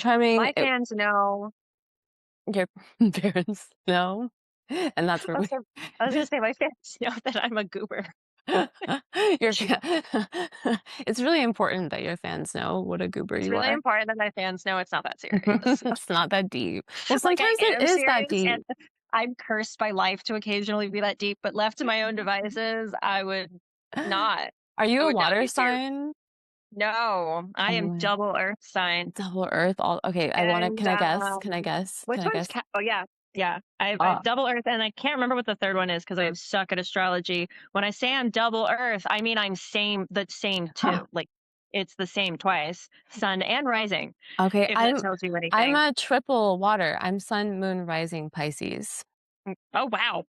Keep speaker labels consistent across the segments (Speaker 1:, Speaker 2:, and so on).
Speaker 1: charming.
Speaker 2: My fans know.
Speaker 1: Your parents know, and that's where
Speaker 2: I was
Speaker 1: we.
Speaker 2: gonna I was gonna say my fans know that I'm a goober.
Speaker 1: Your it's really important that your fans know what a goober
Speaker 2: It's
Speaker 1: you
Speaker 2: really
Speaker 1: are.
Speaker 2: important that my fans know it's not that serious.
Speaker 1: It's not that deep. Well,
Speaker 2: Like, I
Speaker 1: sometimes it
Speaker 2: am
Speaker 1: is that
Speaker 2: serious,
Speaker 1: deep.
Speaker 2: and I'm cursed by life to occasionally be that deep, but left to my own devices, I would not.
Speaker 1: Are you
Speaker 2: I
Speaker 1: a
Speaker 2: would not
Speaker 1: water
Speaker 2: be serious.
Speaker 1: sign?
Speaker 2: No, I
Speaker 1: Oh
Speaker 2: am
Speaker 1: my,
Speaker 2: double earth sign.
Speaker 1: double Earth. All okay. I want to.
Speaker 2: And,
Speaker 1: Can I guess? Can I guess?
Speaker 2: which
Speaker 1: Can I
Speaker 2: one's
Speaker 1: guess?
Speaker 2: oh, yeah. Yeah. I've
Speaker 1: Oh,
Speaker 2: double earth, and I can't remember what the third one is because I suck at astrology. When I say I'm double earth, I mean I'm the same
Speaker 1: huh.
Speaker 2: too. Like, it's the same twice, sun and rising,
Speaker 1: Okay.
Speaker 2: if that
Speaker 1: I'm
Speaker 2: tells you
Speaker 1: I'm
Speaker 2: anything.
Speaker 1: a triple water. I'm Sun, Moon, Rising, Pisces.
Speaker 2: Oh, wow.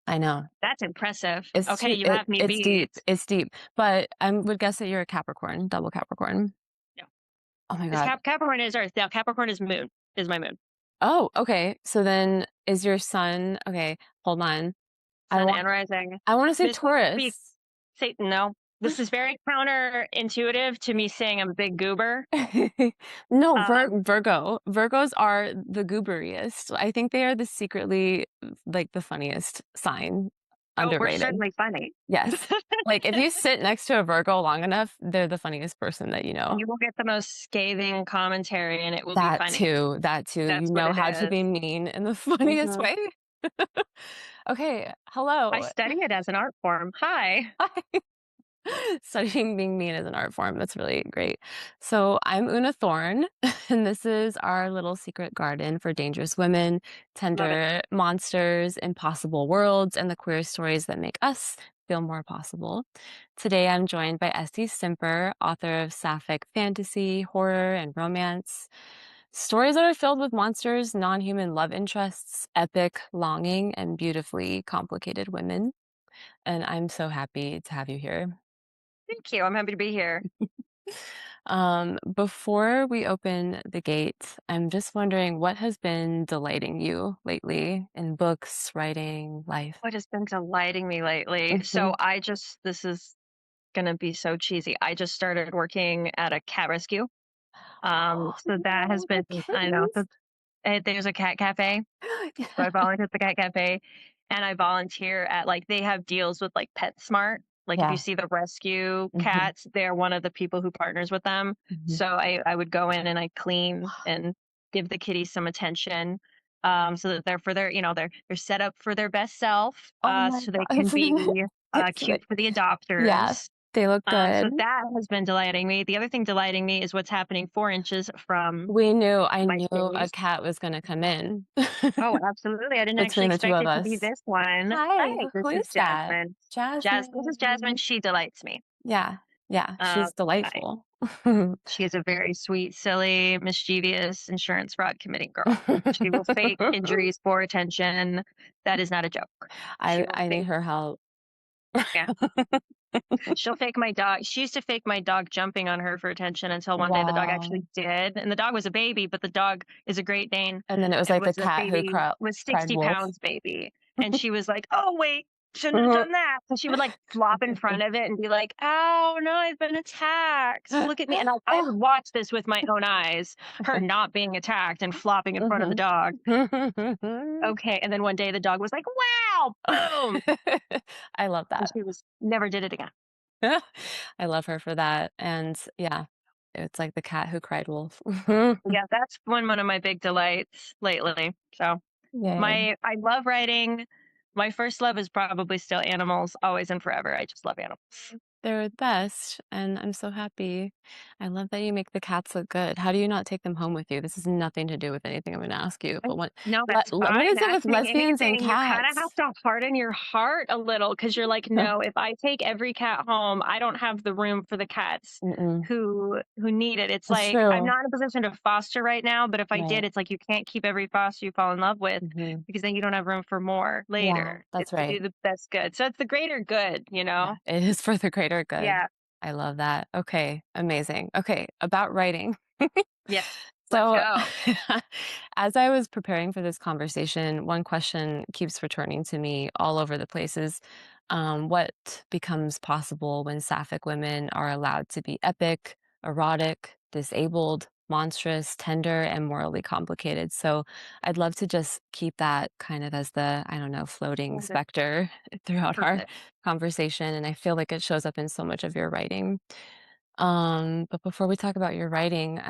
Speaker 1: I know.
Speaker 2: That's impressive.
Speaker 1: It's
Speaker 2: Okay,
Speaker 1: too
Speaker 2: you have me
Speaker 1: it's deep,
Speaker 2: beat.
Speaker 1: it's deep, but I would guess that you're a Capricorn, double Capricorn.
Speaker 2: No,
Speaker 1: Oh my
Speaker 2: because
Speaker 1: god.
Speaker 2: Capricorn is earth. Yeah, Capricorn is moon, is my moon.
Speaker 1: Oh, okay, so then is your sun okay, hold on. I
Speaker 2: Sun
Speaker 1: want
Speaker 2: and rising.
Speaker 1: I wanna say
Speaker 2: This would be
Speaker 1: Taurus.
Speaker 2: Satan, no. This is very counterintuitive to me saying I'm a big goober.
Speaker 1: No,
Speaker 2: Um,
Speaker 1: Virgo. Virgos are the gooberiest. I think they are the secretly, like, the funniest sign.
Speaker 2: oh, we're
Speaker 1: Underrated.
Speaker 2: certainly funny.
Speaker 1: Yes. Like, if you sit next to a Virgo long enough, they're the funniest person that you know.
Speaker 2: You will get the most scathing commentary, and it will be
Speaker 1: That
Speaker 2: funny.
Speaker 1: too, that too. You
Speaker 2: That's what
Speaker 1: know
Speaker 2: it
Speaker 1: how to
Speaker 2: is.
Speaker 1: be mean in the funniest
Speaker 2: Mhm.
Speaker 1: way. Okay,
Speaker 2: I
Speaker 1: hello.
Speaker 2: study it as an art form. Hi.
Speaker 1: Studying being mean as an art form. That's really great. So I'm Una Thorne, and this is our little secret garden for dangerous women,
Speaker 2: Love it.
Speaker 1: tender monsters, impossible worlds, and the queer stories that make us feel more possible. Today I'm joined by Esty Simper, author of Sapphic fantasy, horror, and romance. Stories that are filled with monsters, non-human love interests, epic longing, and beautifully complicated women. And I'm so happy to have you here.
Speaker 2: Thank you. I'm happy to be here.
Speaker 1: Before we open the gate, I'm just wondering what has been delighting you lately in books, writing, life?
Speaker 2: What has been delighting me lately?
Speaker 1: Mhm.
Speaker 2: This is gonna be so cheesy. I just started working at a cat rescue.
Speaker 1: Oh,
Speaker 2: So that has
Speaker 1: no,
Speaker 2: been,
Speaker 1: the
Speaker 2: I know,
Speaker 1: kittens.
Speaker 2: there's a cat cafe. So I volunteer at the cat cafe, and I volunteer at, like, they have deals with, like, PetSmart. Like, if you
Speaker 1: Yeah.
Speaker 2: see the rescue
Speaker 1: Mhm,
Speaker 2: cats, they're one of the people who partners with them.
Speaker 1: mhm.
Speaker 2: So I would go in and I clean and give the kitties some attention, so that they're for their, they're set up for their best self,
Speaker 1: Oh my
Speaker 2: so they can
Speaker 1: god.
Speaker 2: be
Speaker 1: It's
Speaker 2: cute
Speaker 1: like
Speaker 2: for the
Speaker 1: yeah,
Speaker 2: adopters.
Speaker 1: they look
Speaker 2: So
Speaker 1: good.
Speaker 2: that has been delighting me. The other thing delighting me is what's happening 4 inches from
Speaker 1: I
Speaker 2: my
Speaker 1: knew a
Speaker 2: kitties.
Speaker 1: cat was gonna come in
Speaker 2: Oh, absolutely. I didn't actually
Speaker 1: between the 2
Speaker 2: expect
Speaker 1: of
Speaker 2: it to be
Speaker 1: us.
Speaker 2: this one.
Speaker 1: Hi,
Speaker 2: Hi, this
Speaker 1: who
Speaker 2: is
Speaker 1: is that?
Speaker 2: Jasmine. This is Jasmine.
Speaker 1: Jasmine.
Speaker 2: She delights me.
Speaker 1: Yeah, yeah, she's
Speaker 2: Hi.
Speaker 1: delightful.
Speaker 2: She is a very sweet, silly, mischievous insurance fraud committing girl. She will fake injuries for attention. That is not a joke. She will
Speaker 1: I need
Speaker 2: fake,
Speaker 1: her help.
Speaker 2: yeah, she'll fake my dog. She used to fake my dog jumping on her for attention until one day the dog
Speaker 1: Wow.
Speaker 2: actually did. And the dog was a baby, but the dog is a Great Dane
Speaker 1: And then it was
Speaker 2: and
Speaker 1: like the
Speaker 2: was a
Speaker 1: cat who
Speaker 2: baby, was
Speaker 1: cried
Speaker 2: 60
Speaker 1: wolf.
Speaker 2: pounds baby. And she was like, oh, wait, shouldn't have done that. So she would, like, flop in front of it and be like, oh, no, I've been attacked. Look at me. And I
Speaker 1: Oh.
Speaker 2: would watch this with my own eyes, her not being attacked and flopping in front of the
Speaker 1: Mhm.
Speaker 2: dog. Okay. And then one day the dog was like, wow, boom.
Speaker 1: I love
Speaker 2: And
Speaker 1: that.
Speaker 2: she was never did it again.
Speaker 1: I love her for that, and yeah, it's like the cat who cried wolf.
Speaker 2: Yeah, that's one of my big delights lately. So
Speaker 1: Yay.
Speaker 2: I love writing. My first love is probably still animals, always and forever. I just love animals.
Speaker 1: They're the best, and I'm so happy. I love that you make the cats look good. How do you not take them home with you? This has nothing to do with anything I'm gonna ask you, but
Speaker 2: No, that's
Speaker 1: what
Speaker 2: fine.
Speaker 1: is it with
Speaker 2: Ask me
Speaker 1: lesbians and
Speaker 2: anything. You kind of have
Speaker 1: cats?
Speaker 2: to harden your heart a little because you're like, no, if I take every cat home, I don't have the room for the cats
Speaker 1: Mm-mm.
Speaker 2: who need it. It's
Speaker 1: That's
Speaker 2: like I'm
Speaker 1: true.
Speaker 2: not in a position to foster right now, but if I did,
Speaker 1: Right.
Speaker 2: it's like you can't keep every foster you fall in love with
Speaker 1: Mhm.
Speaker 2: because then you don't have room for more
Speaker 1: Yeah,
Speaker 2: later.
Speaker 1: that's right.
Speaker 2: That's good. So it's the greater good, you
Speaker 1: Yeah,
Speaker 2: know?
Speaker 1: it is for the greater good.
Speaker 2: Yeah.
Speaker 1: I love that. Okay, amazing. Okay, about writing.
Speaker 2: Yeah. Let's
Speaker 1: So,
Speaker 2: go.
Speaker 1: as I was preparing for this conversation, one question keeps returning to me all over the place is what becomes possible when sapphic women are allowed to be epic, erotic, disabled, monstrous, tender, and morally complicated. So I'd love to just keep that kind of as the, I don't know, floating
Speaker 2: Okay,
Speaker 1: specter throughout our
Speaker 2: perfect.
Speaker 1: conversation. And I feel like it shows up in so much of your writing. But before we talk about your writing,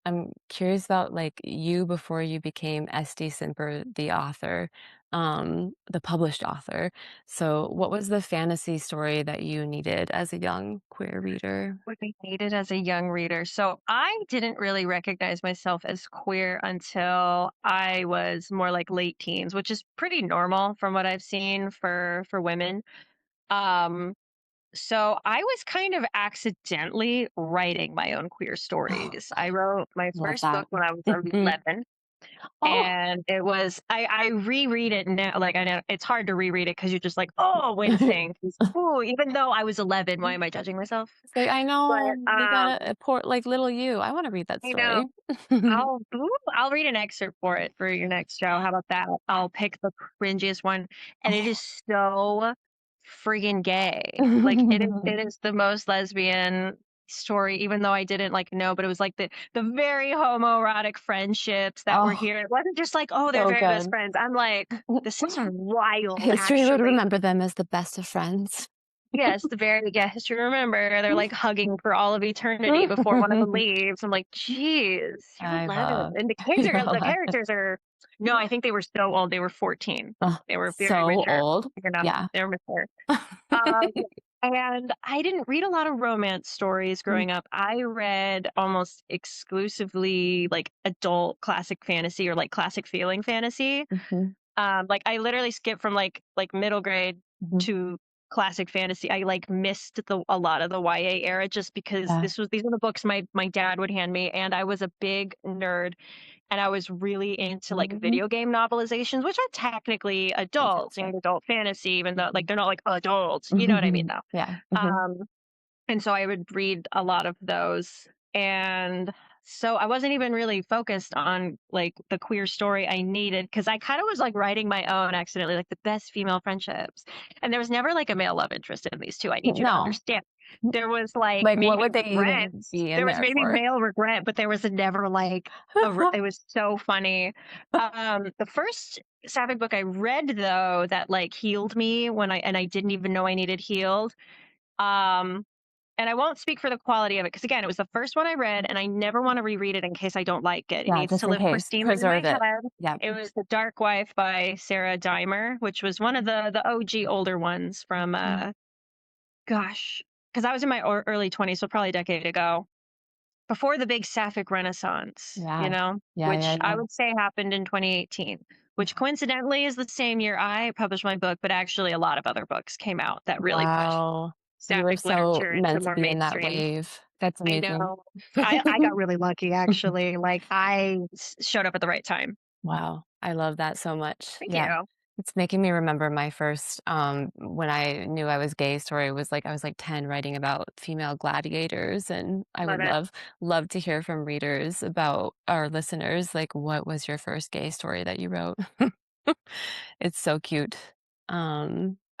Speaker 1: I'm curious about like you before you became SD Simper, the author, the published author. So what was the fantasy story that you needed as a young queer reader?
Speaker 2: What I needed as a young reader. So I didn't really recognize myself as queer until I was more like late teens, which is pretty normal from what I've seen for women. Um, so I was kind of accidentally writing my own queer stories. I wrote my
Speaker 1: Love
Speaker 2: first book
Speaker 1: that.
Speaker 2: when I was
Speaker 1: Mhm.
Speaker 2: 11.
Speaker 1: Oh.
Speaker 2: And it was I reread it now, like, I know it's hard to reread it because 'cause you're just like, "Oh, wincing." 'Cause, ooh, even though I was 11, why am I judging myself?
Speaker 1: It's like, I know,
Speaker 2: But,
Speaker 1: you gotta poor like little you. I wanna read that
Speaker 2: I know.
Speaker 1: story.
Speaker 2: I'll read an excerpt for it for your next show. How about that? I'll pick the cringiest one, and it is
Speaker 1: Oh.
Speaker 2: so friggin' gay. Like, it is the most lesbian story, even though I didn't, like, know, but it was, like, the very homoerotic friendships that were
Speaker 1: Oh,
Speaker 2: here. It wasn't just like, "Oh, they're
Speaker 1: so
Speaker 2: very best
Speaker 1: good.
Speaker 2: friends." I'm like, "This is wild,
Speaker 1: History would
Speaker 2: actually."
Speaker 1: remember them as the best of friends.
Speaker 2: Yes, the very yes, you remember, they're, like, hugging for all of eternity before one of them leaves. I'm like, "Jeez, you're
Speaker 1: I
Speaker 2: 11."
Speaker 1: love
Speaker 2: And the kids
Speaker 1: you're
Speaker 2: are the
Speaker 1: 11.
Speaker 2: characters are no, I think they were so old, they were 14.
Speaker 1: Oh,
Speaker 2: They were very
Speaker 1: so
Speaker 2: mature,
Speaker 1: old. Yeah.
Speaker 2: they were mature. Um, and I didn't read a lot of romance stories
Speaker 1: Mm,
Speaker 2: growing up. I read almost exclusively, like, adult classic fantasy or, like, classic feeling fantasy.
Speaker 1: mhm,
Speaker 2: Like, I literally skipped from, like, middle grade
Speaker 1: mhm.
Speaker 2: to classic fantasy. I, like, missed a lot of the YA era just because
Speaker 1: Yeah,
Speaker 2: these were the books my dad would hand me, and I was a big nerd, and I was really into, like,
Speaker 1: mhm.
Speaker 2: video game novelizations, which are technically adult,
Speaker 1: Fantastic.
Speaker 2: young adult fantasy, even though, like,
Speaker 1: Mhm.
Speaker 2: they're not, like, adults, you know what I mean,
Speaker 1: Mhm.
Speaker 2: though?
Speaker 1: Yeah. Mhm.
Speaker 2: Um and so I would read a lot of those. And so I wasn't even really focused on like the queer story I needed because I kind of was like writing my own accidentally, like the best female friendships. And there was never like a male love interest in these two. I need you to
Speaker 1: No.
Speaker 2: understand. There was like
Speaker 1: Like, what
Speaker 2: maybe
Speaker 1: would they
Speaker 2: regret.
Speaker 1: even be in
Speaker 2: There was
Speaker 1: there
Speaker 2: maybe
Speaker 1: for?
Speaker 2: male regret, but there was never like it was so funny. The first Sapphic book I read though that like healed me when I didn't even know I needed healed. Um, and I won't speak for the quality of it because again, it was the first one I read, and I never want to reread it in case I don't like it. It
Speaker 1: Yeah,
Speaker 2: needs
Speaker 1: just
Speaker 2: to
Speaker 1: in
Speaker 2: live
Speaker 1: case.
Speaker 2: pristinely in my
Speaker 1: Preserve it.
Speaker 2: head.
Speaker 1: Yeah.
Speaker 2: It was The Dark Wife by Sarah Dimer, which was one of the OG older ones from
Speaker 1: Mhm.
Speaker 2: gosh, because I was in my early 20s, so probably a decade ago, before the big Sapphic Renaissance,
Speaker 1: Yeah. Yeah, yeah,
Speaker 2: which I
Speaker 1: yeah.
Speaker 2: would say happened in 2018, which coincidentally is the same year I published my book, but actually a lot of other books came out that really pushed
Speaker 1: Wow. So you were
Speaker 2: Sapphic
Speaker 1: so
Speaker 2: literature into
Speaker 1: meant to
Speaker 2: more
Speaker 1: be in that
Speaker 2: mainstream.
Speaker 1: wave. That's
Speaker 2: I
Speaker 1: amazing.
Speaker 2: know. I got really lucky actually, like, showed up at the right time.
Speaker 1: Wow, I love that so much.
Speaker 2: Thank
Speaker 1: Yeah.
Speaker 2: you.
Speaker 1: It's making me remember my first, when I knew I was gay story was like I was like 10 writing about female gladiators, and I
Speaker 2: Love
Speaker 1: would
Speaker 2: it.
Speaker 1: love to hear from readers about our listeners, like, what was your first gay story that you wrote? It's so cute.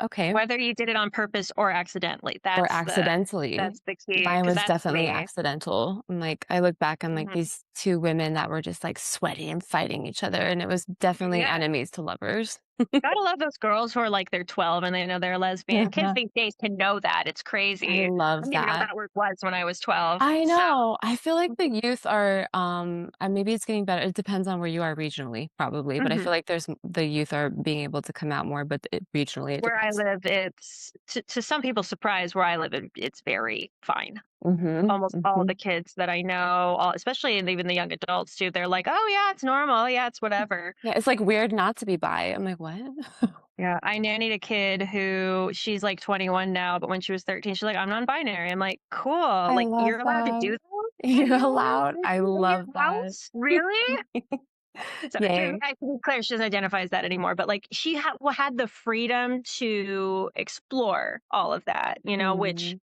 Speaker 1: Okay.
Speaker 2: Whether you did it on purpose or accidentally,
Speaker 1: Or accidentally.
Speaker 2: that's the key.
Speaker 1: Mine
Speaker 2: Because
Speaker 1: was
Speaker 2: that's
Speaker 1: definitely
Speaker 2: me.
Speaker 1: accidental. I'm like, I look back on like
Speaker 2: Mhm.
Speaker 1: these 2 women that were just like sweaty and fighting each other, and it was definitely
Speaker 2: Yeah.
Speaker 1: enemies to lovers.
Speaker 2: Gotta love those girls who are like they're 12 and they know they're lesbian. Kids these days can know that. It's
Speaker 1: I
Speaker 2: crazy. I
Speaker 1: love
Speaker 2: didn't even know
Speaker 1: that.
Speaker 2: that word was when I was 12.
Speaker 1: I
Speaker 2: So,
Speaker 1: know. I feel like the youth are, and maybe it's getting better. It depends on where you are regionally, probably, but I
Speaker 2: mhm.
Speaker 1: feel like the youth are being able to come out more, but regionally it
Speaker 2: Where I
Speaker 1: depends.
Speaker 2: live, it's to some people's surprise, where I live, it's very fine.
Speaker 1: Mhm,
Speaker 2: Almost all the
Speaker 1: mhm.
Speaker 2: kids that I know, all especially and even the young adults too, they're like, "Oh, yeah, it's normal. Oh, yeah, it's whatever."
Speaker 1: Yeah, it's like weird not to be bi. I'm like, "What?"
Speaker 2: Yeah, I nannied a kid who she's, like, 21 now, but when she was 13, she's like, "I'm non-binary." I'm like, "Cool,
Speaker 1: I
Speaker 2: like,
Speaker 1: love
Speaker 2: you're allowed to do
Speaker 1: that.
Speaker 2: that at
Speaker 1: You're
Speaker 2: your
Speaker 1: allowed. I
Speaker 2: in your
Speaker 1: love that.
Speaker 2: house? Really?" So,
Speaker 1: Yay.
Speaker 2: to be clear, she doesn't identify as that anymore, but, like, she had the freedom to explore all of that, which
Speaker 1: Mhm,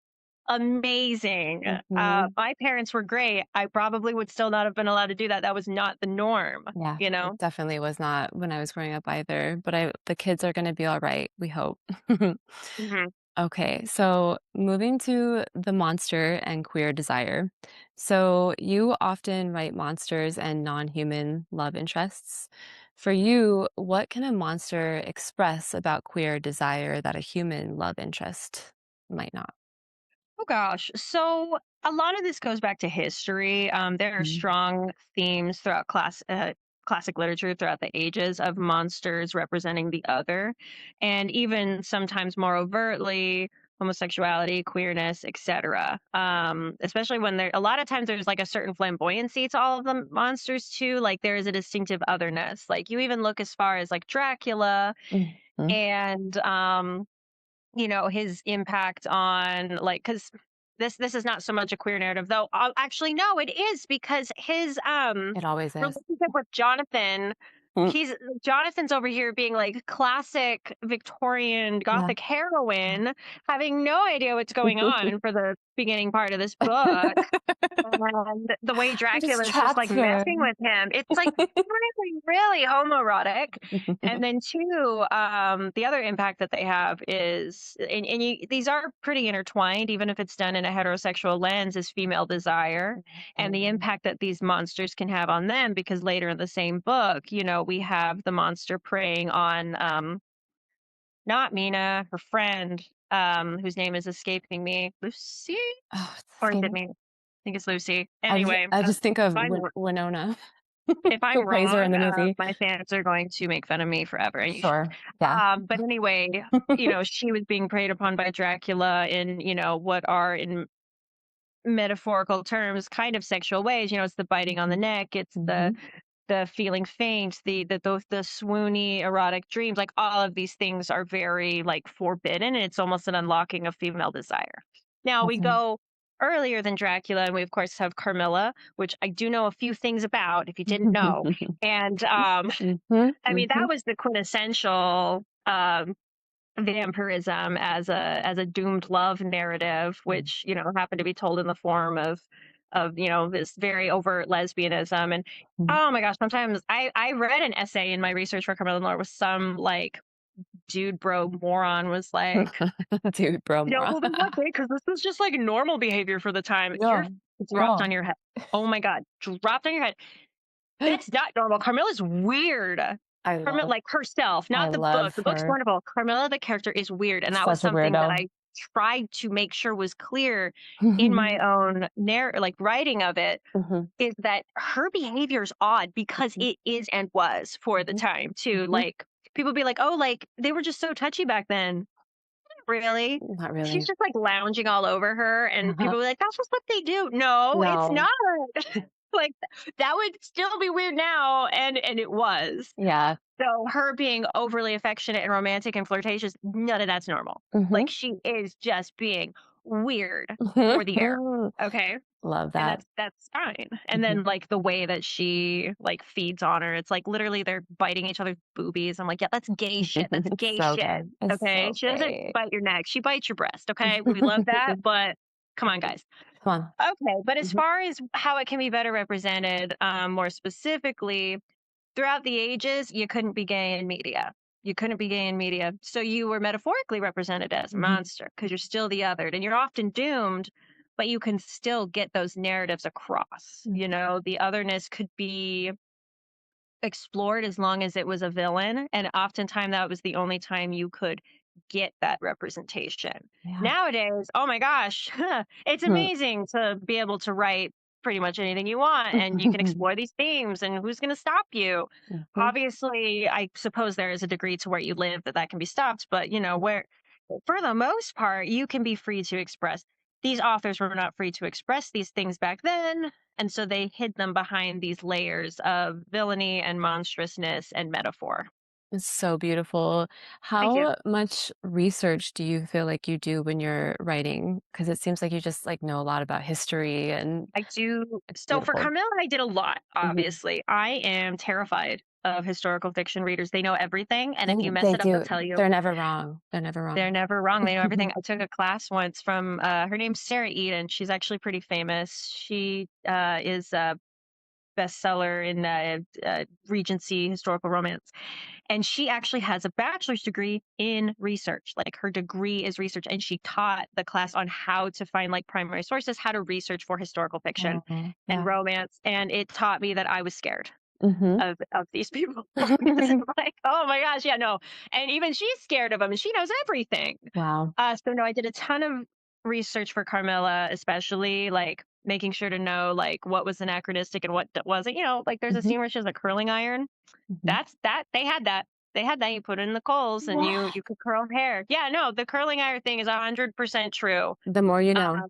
Speaker 2: amazing.
Speaker 1: mhm.
Speaker 2: My parents were great. I probably would still not have been allowed to do that. That was not the norm,
Speaker 1: Yeah,
Speaker 2: you
Speaker 1: it
Speaker 2: know?
Speaker 1: definitely was not when I was growing up either, but I the kids are gonna be alright, we hope.
Speaker 2: Mhm.
Speaker 1: Okay, so moving to the monster and queer desire. So you often write monsters and non-human love interests. For you, what can a monster express about queer desire that a human love interest might not?
Speaker 2: Oh gosh. So a lot of this goes back to history. There are
Speaker 1: Mhm.
Speaker 2: strong themes throughout classic literature throughout the ages of monsters representing the other, and even sometimes more overtly homosexuality, queerness, etc. Especially when there, a lot of times there's like a certain flamboyancy to all of the monsters too. Like there is a distinctive otherness. Like you even look as far as like Dracula
Speaker 1: Mhm.
Speaker 2: and his impact on like because this is not so much a queer narrative though. Actually, no, it is because his
Speaker 1: It always is.
Speaker 2: relationship with Jonathan.
Speaker 1: Mm.
Speaker 2: Jonathan's over here being like classic Victorian
Speaker 1: Yeah.
Speaker 2: Gothic
Speaker 1: Yeah.
Speaker 2: heroine, having no idea what's going on for the beginning part of this book. And the way
Speaker 1: I just
Speaker 2: Dracula is just
Speaker 1: trapped
Speaker 2: like
Speaker 1: her.
Speaker 2: messing with him, it's like really, really homoerotic. And then two, the other impact that they have is, these are pretty intertwined, even if it's done in a heterosexual lens, is female desire and the
Speaker 1: Mhm.
Speaker 2: impact that these monsters can have on them. Because later in the same book, we have the monster preying on not Mina, her friend, whose name is escaping me, Lucy,
Speaker 1: Oh, it's
Speaker 2: or is it
Speaker 1: escaping.
Speaker 2: me? I think it's Lucy.
Speaker 1: I just
Speaker 2: Anyway,
Speaker 1: I just think of
Speaker 2: I'm
Speaker 1: Winona,
Speaker 2: if I'm
Speaker 1: who plays her in
Speaker 2: wrong,
Speaker 1: the movie.
Speaker 2: my fans are going to make fun of me forever, and you should.
Speaker 1: Sure. Yeah.
Speaker 2: But anyway, she was being preyed upon by Dracula in, what are in metaphorical terms kind of sexual ways. It's the biting on the
Speaker 1: Mhm.
Speaker 2: neck, it's the
Speaker 1: Mhm.
Speaker 2: the feeling faint, the swoony erotic dreams. Like all of these things are very like forbidden, and it's almost an unlocking of female desire. Now we
Speaker 1: Awesome.
Speaker 2: go earlier than Dracula, and we of course have Carmilla, which I do know a few things about if you didn't know. And
Speaker 1: Mhm.
Speaker 2: I mean, that
Speaker 1: Mhm.
Speaker 2: was the quintessential vampirism as a doomed love narrative,
Speaker 1: Mhm.
Speaker 2: which happened to be told in the form of this very overt lesbianism. And
Speaker 1: Mhm.
Speaker 2: oh my gosh, sometimes I read an essay in my research for Carmilla and Laura with some like dude bro moron was like,
Speaker 1: Dude, bro, moron.
Speaker 2: well, then what? Because this was just like normal behavior for the time. You're
Speaker 1: Yeah.
Speaker 2: dropped
Speaker 1: Yeah.
Speaker 2: on your head. Oh my god, dropped on your head. That's not normal. Carmilla's weird.
Speaker 1: I
Speaker 2: Carmilla,
Speaker 1: love
Speaker 2: like herself,
Speaker 1: I
Speaker 2: not the book.
Speaker 1: love
Speaker 2: The book's
Speaker 1: her.
Speaker 2: wonderful. Carmilla, the character, is weird, and that was
Speaker 1: Such a
Speaker 2: something that
Speaker 1: weirdo.
Speaker 2: I tried to make sure was clear in my own like writing of it.
Speaker 1: Mhm.
Speaker 2: Is that her behavior is odd because
Speaker 1: Mhm.
Speaker 2: it is and was for the
Speaker 1: Mhm.
Speaker 2: time too.
Speaker 1: Mhm.
Speaker 2: Like people be like, "Oh, like they were just so touchy back then." Really?
Speaker 1: Not
Speaker 2: She's
Speaker 1: really.
Speaker 2: just like lounging all over her, and
Speaker 1: Uh-huh.
Speaker 2: people were like, "That's just what they do." No, it's
Speaker 1: No.
Speaker 2: not. Like that would still be weird now, and it was.
Speaker 1: Yeah.
Speaker 2: So her being overly affectionate and romantic and flirtatious, none of that's normal. Like
Speaker 1: Mhm.
Speaker 2: she is just being weird for the air. Okay.
Speaker 1: Love
Speaker 2: And
Speaker 1: that.
Speaker 2: that's fine. And
Speaker 1: Mhm.
Speaker 2: then like the way that she like feeds on her, it's like literally they're biting each other's boobies. I'm like, yeah, that's gay shit. That's
Speaker 1: It's
Speaker 2: gay
Speaker 1: so
Speaker 2: shit.
Speaker 1: good. It's
Speaker 2: Okay.
Speaker 1: so
Speaker 2: She doesn't
Speaker 1: great.
Speaker 2: bite your neck. She bites your breast. Okay. We love that, but come on, guys.
Speaker 1: Come on.
Speaker 2: Okay. But as
Speaker 1: Mhm.
Speaker 2: far as how it can be better represented, more specifically, throughout the ages, you couldn't be gay in media. You couldn't be gay in media. So you were metaphorically represented as a
Speaker 1: Mhm.
Speaker 2: monster because you're still the othered and you're often doomed, but you can still get those narratives across.
Speaker 1: Mhm.
Speaker 2: The otherness could be explored as long as it was a villain. And oftentimes that was the only time you could get that representation.
Speaker 1: Yeah.
Speaker 2: Nowadays, oh my gosh, it's
Speaker 1: Hmm.
Speaker 2: amazing to be able to write pretty much anything you want and you can explore these themes and who's going to stop you.
Speaker 1: Mhm.
Speaker 2: Obviously, I suppose there is a degree to where you live that can be stopped, but where for the most part you can be free to express. These authors were not free to express these things back then, and so they hid them behind these layers of villainy and monstrousness and metaphor.
Speaker 1: It's so beautiful.
Speaker 2: Thank you.
Speaker 1: How much research do you feel like you do when you're writing? Because it seems like you just, like, know a lot about history, and
Speaker 2: I do.
Speaker 1: it's
Speaker 2: So for
Speaker 1: beautiful.
Speaker 2: Carmilla, I did a lot,
Speaker 1: Mhm.
Speaker 2: obviously. I am terrified of historical fiction readers. They know everything. And if you mess
Speaker 1: They
Speaker 2: it up, they'll
Speaker 1: do.
Speaker 2: tell you.
Speaker 1: They're never wrong. They're never
Speaker 2: They're
Speaker 1: wrong.
Speaker 2: never wrong. They know everything. I took a class once from her name's Sarah Eden. She's actually pretty famous. She is bestseller in Regency historical romance. And she actually has a bachelor's degree in research. Like her degree is research, and she taught the class on how to find like primary sources, how to research for historical fiction
Speaker 1: Oh,
Speaker 2: and
Speaker 1: yeah.
Speaker 2: romance. And it taught me that I was scared
Speaker 1: Mhm.
Speaker 2: of these people because I'm like, oh my gosh, yeah, no. And even she's scared of them, and she knows everything.
Speaker 1: Wow.
Speaker 2: So no, I did a ton of research for Carmilla, especially like making sure to know like what was anachronistic and what wasn't. Like there's a
Speaker 1: Mhm,
Speaker 2: scene where she has a curling iron.
Speaker 1: mhm.
Speaker 2: That they had that. They had that. You put it in the coals and
Speaker 1: What?
Speaker 2: you could curl hair. Yeah, no, the curling iron thing is 100% true.
Speaker 1: The more you
Speaker 2: Uh,
Speaker 1: know.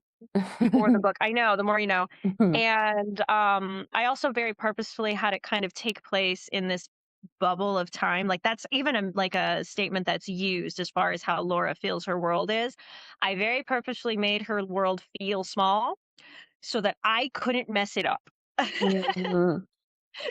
Speaker 2: for the book, I know. The more you know.
Speaker 1: Mhm.
Speaker 2: And I also very purposefully had it kind of take place in this bubble of time. Like that's even like a statement that's used as far as how Laura feels her world is. I very purposefully made her world feel small so that I couldn't mess it up.
Speaker 1: Mhm.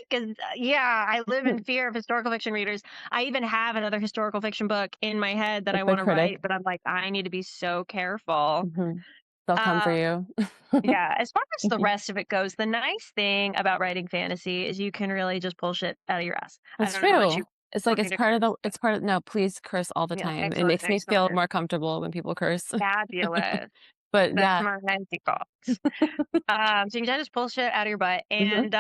Speaker 2: Because, yeah, I live in fear of historical fiction readers. I even have another historical fiction book in my head that
Speaker 1: With
Speaker 2: I
Speaker 1: the
Speaker 2: want to
Speaker 1: critic.
Speaker 2: write, but I'm like, I need to be so careful.
Speaker 1: Mhm. They'll come for
Speaker 2: Um,
Speaker 1: you.
Speaker 2: yeah, as far as the
Speaker 1: Mhm.
Speaker 2: rest of it goes, the nice thing about writing fantasy is you can really just pull shit out of your ass. I
Speaker 1: That's
Speaker 2: don't know that you
Speaker 1: true. It's like
Speaker 2: want me to curse.
Speaker 1: it's part of no, please curse all the
Speaker 2: Yeah,
Speaker 1: time. It
Speaker 2: excellent,
Speaker 1: makes me feel
Speaker 2: excellent,
Speaker 1: more comfortable when people curse.
Speaker 2: fabulous.
Speaker 1: But
Speaker 2: That's
Speaker 1: yeah.
Speaker 2: my fancy thoughts. So you can just pull shit out of your butt,
Speaker 1: Mhm.
Speaker 2: and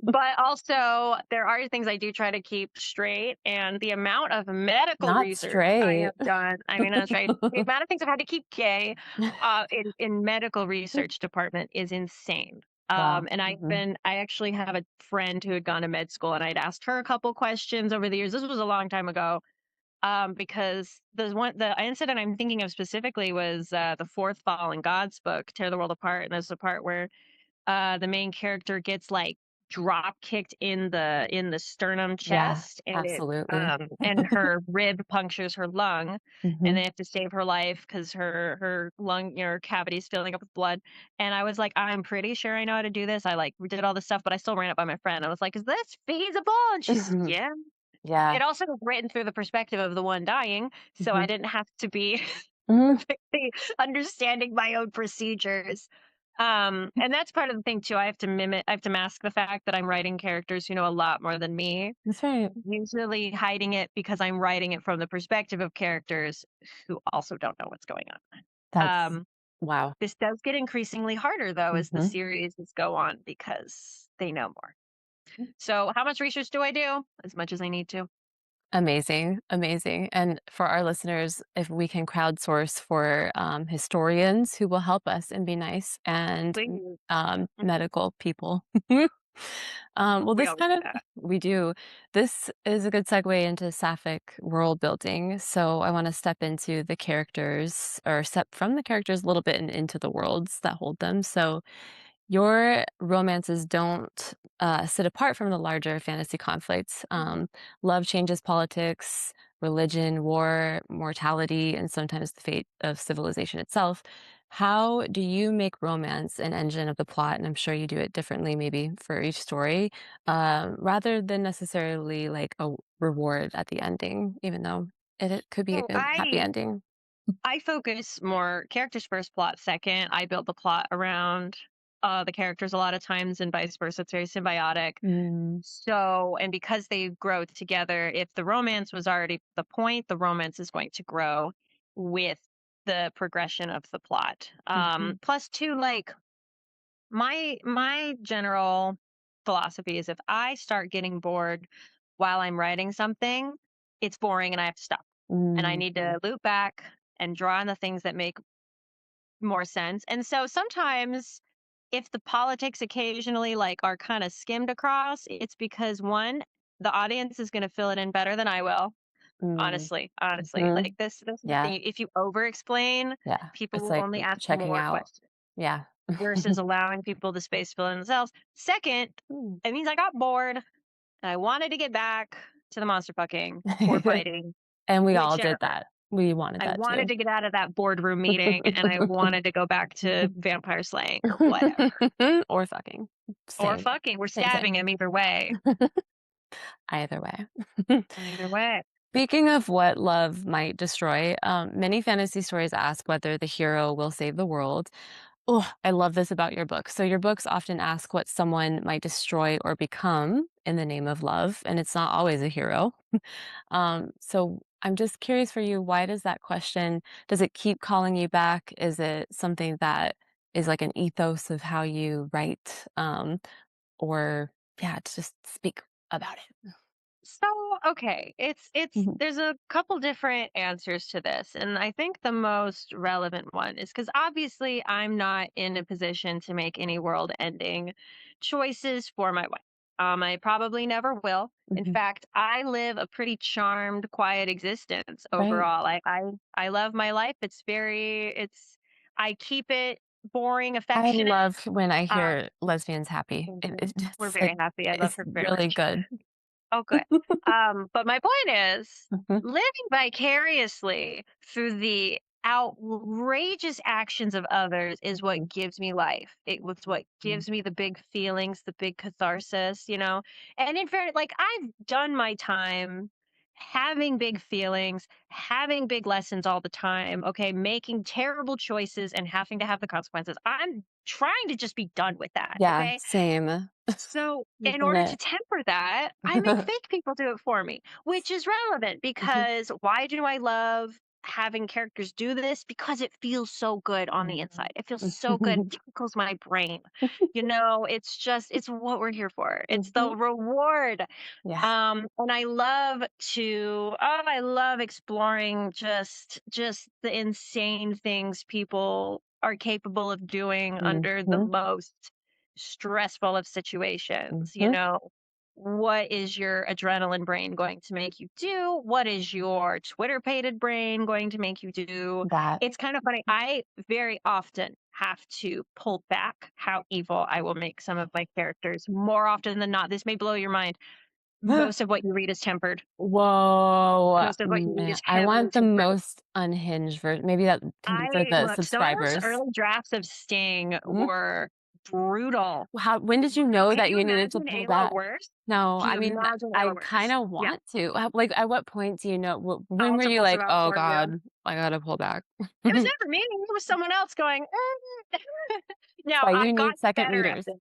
Speaker 2: but also, there are things I do try to keep straight, and the amount of medical
Speaker 1: Not
Speaker 2: research I
Speaker 1: straight.
Speaker 2: have done, I mean, that's right. The amount of things I've had to keep gay in medical research department is insane.
Speaker 1: Wow.
Speaker 2: And
Speaker 1: Mhm.
Speaker 2: I actually have a friend who had gone to med school, and I'd asked her a couple questions over the years. This was a long time ago, because the incident I'm thinking of specifically was the fourth Fallen Gods book, Tear the World Apart, and there's the part where the main character gets like drop kicked in the sternum
Speaker 1: Yeah,
Speaker 2: chest, and it
Speaker 1: absolutely.
Speaker 2: and her rib punctures her lung, and
Speaker 1: Mhm.
Speaker 2: they have to save her life because her lung, her cavity is filling up with blood. And I was like, I'm pretty sure I know how to do this. I like did all this stuff, but I still ran it by my friend. I was like, is this feasible? And she's,
Speaker 1: Mhm.
Speaker 2: yeah.
Speaker 1: Yeah.
Speaker 2: It also was written through the perspective of the one dying, so I
Speaker 1: Mhm.
Speaker 2: didn't have to be
Speaker 1: Mhm.
Speaker 2: perfectly understanding my own procedures. And that's part of the thing too. I have to mask the fact that I'm writing characters who know a lot more than me,
Speaker 1: That's right.
Speaker 2: usually hiding it because I'm writing it from the perspective of characters who also don't know what's going on.
Speaker 1: That's wow.
Speaker 2: This does get increasingly harder though as the
Speaker 1: Mhm.
Speaker 2: series go on because they know more. So how much research do I do? As much as I need to.
Speaker 1: Amazing, amazing. And for our listeners, if we can crowdsource for historians who will help us and be nice and
Speaker 2: Please.
Speaker 1: medical people. Well,
Speaker 2: We
Speaker 1: this
Speaker 2: always
Speaker 1: kind
Speaker 2: do
Speaker 1: of,
Speaker 2: that.
Speaker 1: we do. This is a good segue into Sapphic world building. So I want to step into the characters or step from the characters a little bit and into the worlds that hold them. So your romances don't sit apart from the larger fantasy conflicts. Love changes politics, religion, war, mortality, and sometimes the fate of civilization itself. How do you make romance an engine of the plot? And I'm sure you do it differently, maybe for each story, rather than necessarily like a reward at the ending, even though it could be a
Speaker 2: So
Speaker 1: good happy
Speaker 2: I
Speaker 1: ending.
Speaker 2: I focus more characters first, plot second. I build the plot around the characters a lot of times, and vice versa. It's very symbiotic.
Speaker 1: Mm,
Speaker 2: So, and because they grow together, if the romance was already the point, the romance is going to grow with the progression of the plot.
Speaker 1: mhm,
Speaker 2: Plus, two, like my general philosophy is if I start getting bored while I'm writing something, it's boring and I have to stop. And I
Speaker 1: mm,
Speaker 2: need to loop back and draw on the things that make more sense. And so sometimes if the politics occasionally like are kind of skimmed across, it's because one, the audience is going to fill it in better than I will.
Speaker 1: mm,
Speaker 2: Honestly,
Speaker 1: mhm.
Speaker 2: like this is the
Speaker 1: Yeah.
Speaker 2: thing. If you over explain,
Speaker 1: Yeah,
Speaker 2: people
Speaker 1: it's
Speaker 2: will
Speaker 1: like
Speaker 2: only ask
Speaker 1: checking
Speaker 2: more
Speaker 1: out.
Speaker 2: questions
Speaker 1: Yeah.
Speaker 2: versus allowing people the space to fill in themselves. Second,
Speaker 1: Mm.
Speaker 2: it means I got bored and I wanted to get back to the monster fucking or fighting,
Speaker 1: And we all did
Speaker 2: whichever.
Speaker 1: that. We wanted
Speaker 2: I
Speaker 1: that
Speaker 2: wanted
Speaker 1: too.
Speaker 2: to get out of that boardroom meeting and I wanted to go back to vampire slaying or whatever.
Speaker 1: Or fucking.
Speaker 2: Or
Speaker 1: Same.
Speaker 2: fucking. We're
Speaker 1: Same, same.
Speaker 2: stabbing him either way.
Speaker 1: Either way.
Speaker 2: Either way.
Speaker 1: Speaking of what love might destroy, many fantasy stories ask whether the hero will save the world Oh, I love this about your book. So your books often ask what someone might destroy or become in the name of love, and it's not always a hero. So I'm just curious for you, why does that question, does it keep calling you back? Is it something that is like an ethos of how you write? Or yeah, to just speak about it.
Speaker 2: So, okay, it's
Speaker 1: Mhm,
Speaker 2: there's a couple different answers to this, and I think the most relevant one is because obviously I'm not in a position to make any world-ending choices for my wife. I probably never will. In
Speaker 1: mhm.
Speaker 2: fact, I live a pretty charmed, quiet existence
Speaker 1: Right.
Speaker 2: overall. I love my life. It's I keep it boring,
Speaker 1: I
Speaker 2: affectionate.
Speaker 1: love when I
Speaker 2: Um,
Speaker 1: hear lesbians happy.
Speaker 2: mhm.
Speaker 1: It
Speaker 2: We're
Speaker 1: just like
Speaker 2: very happy. I love
Speaker 1: it's
Speaker 2: her very
Speaker 1: really
Speaker 2: much.
Speaker 1: good.
Speaker 2: Oh, good. But my point is
Speaker 1: Mhm,
Speaker 2: living vicariously through the outrageous actions of others is
Speaker 1: mhm,
Speaker 2: what gives me life. It was what
Speaker 1: mhm.
Speaker 2: gives me the big feelings, the big catharsis. And in fairness, like I've done my time having big feelings, having big lessons all the time, okay, making terrible choices and having to have the consequences. I'm trying to just be done with that,
Speaker 1: Yeah,
Speaker 2: okay?
Speaker 1: same.
Speaker 2: So, in
Speaker 1: Isn't
Speaker 2: order to
Speaker 1: it?
Speaker 2: temper that, I make fake people do it for me, which is relevant
Speaker 1: Mhm,
Speaker 2: because why do I love having characters do this? Because it feels so good on the inside.
Speaker 1: mhm,
Speaker 2: It feels so good,
Speaker 1: mhm.
Speaker 2: tickles my brain. It's what we're here for. It's
Speaker 1: Mhm.
Speaker 2: the reward.
Speaker 1: Yeah.
Speaker 2: And I love exploring just the insane things people are capable of doing under the
Speaker 1: Mhm,
Speaker 2: most stressful of situations.
Speaker 1: mhm.
Speaker 2: What is your adrenaline brain going to make you do? What is your Twitter pated brain going to make you do?
Speaker 1: That.
Speaker 2: It's kind of funny. I very often have to pull back how evil I will make some of my characters more often than not. This may blow your mind. Most of what you read is tempered.
Speaker 1: Whoa,
Speaker 2: Most of what you read
Speaker 1: man,
Speaker 2: is
Speaker 1: I
Speaker 2: heavily
Speaker 1: want the
Speaker 2: tempered.
Speaker 1: most unhinged version. Maybe that can be for
Speaker 2: I
Speaker 1: the
Speaker 2: look, those
Speaker 1: subscribers.
Speaker 2: early drafts of Sting
Speaker 1: Mhm.
Speaker 2: were brutal.
Speaker 1: How when did you know
Speaker 2: Can
Speaker 1: that
Speaker 2: you
Speaker 1: you needed to
Speaker 2: imagine
Speaker 1: pull
Speaker 2: Ayla
Speaker 1: that?
Speaker 2: worse?
Speaker 1: No,
Speaker 2: Can
Speaker 1: I
Speaker 2: you
Speaker 1: mean,
Speaker 2: imagine
Speaker 1: I
Speaker 2: Ayla worse?
Speaker 1: kinda
Speaker 2: Yeah,
Speaker 1: want to. Like, at what point do you know when
Speaker 2: I'll
Speaker 1: were
Speaker 2: have to
Speaker 1: you
Speaker 2: pull some
Speaker 1: like,
Speaker 2: out
Speaker 1: "Oh
Speaker 2: for you.
Speaker 1: god, I gotta pull back."
Speaker 2: It was never me. It was someone else going.
Speaker 1: That's
Speaker 2: Now
Speaker 1: why you
Speaker 2: I've
Speaker 1: need
Speaker 2: gotten
Speaker 1: second
Speaker 2: better at
Speaker 1: readers.
Speaker 2: this.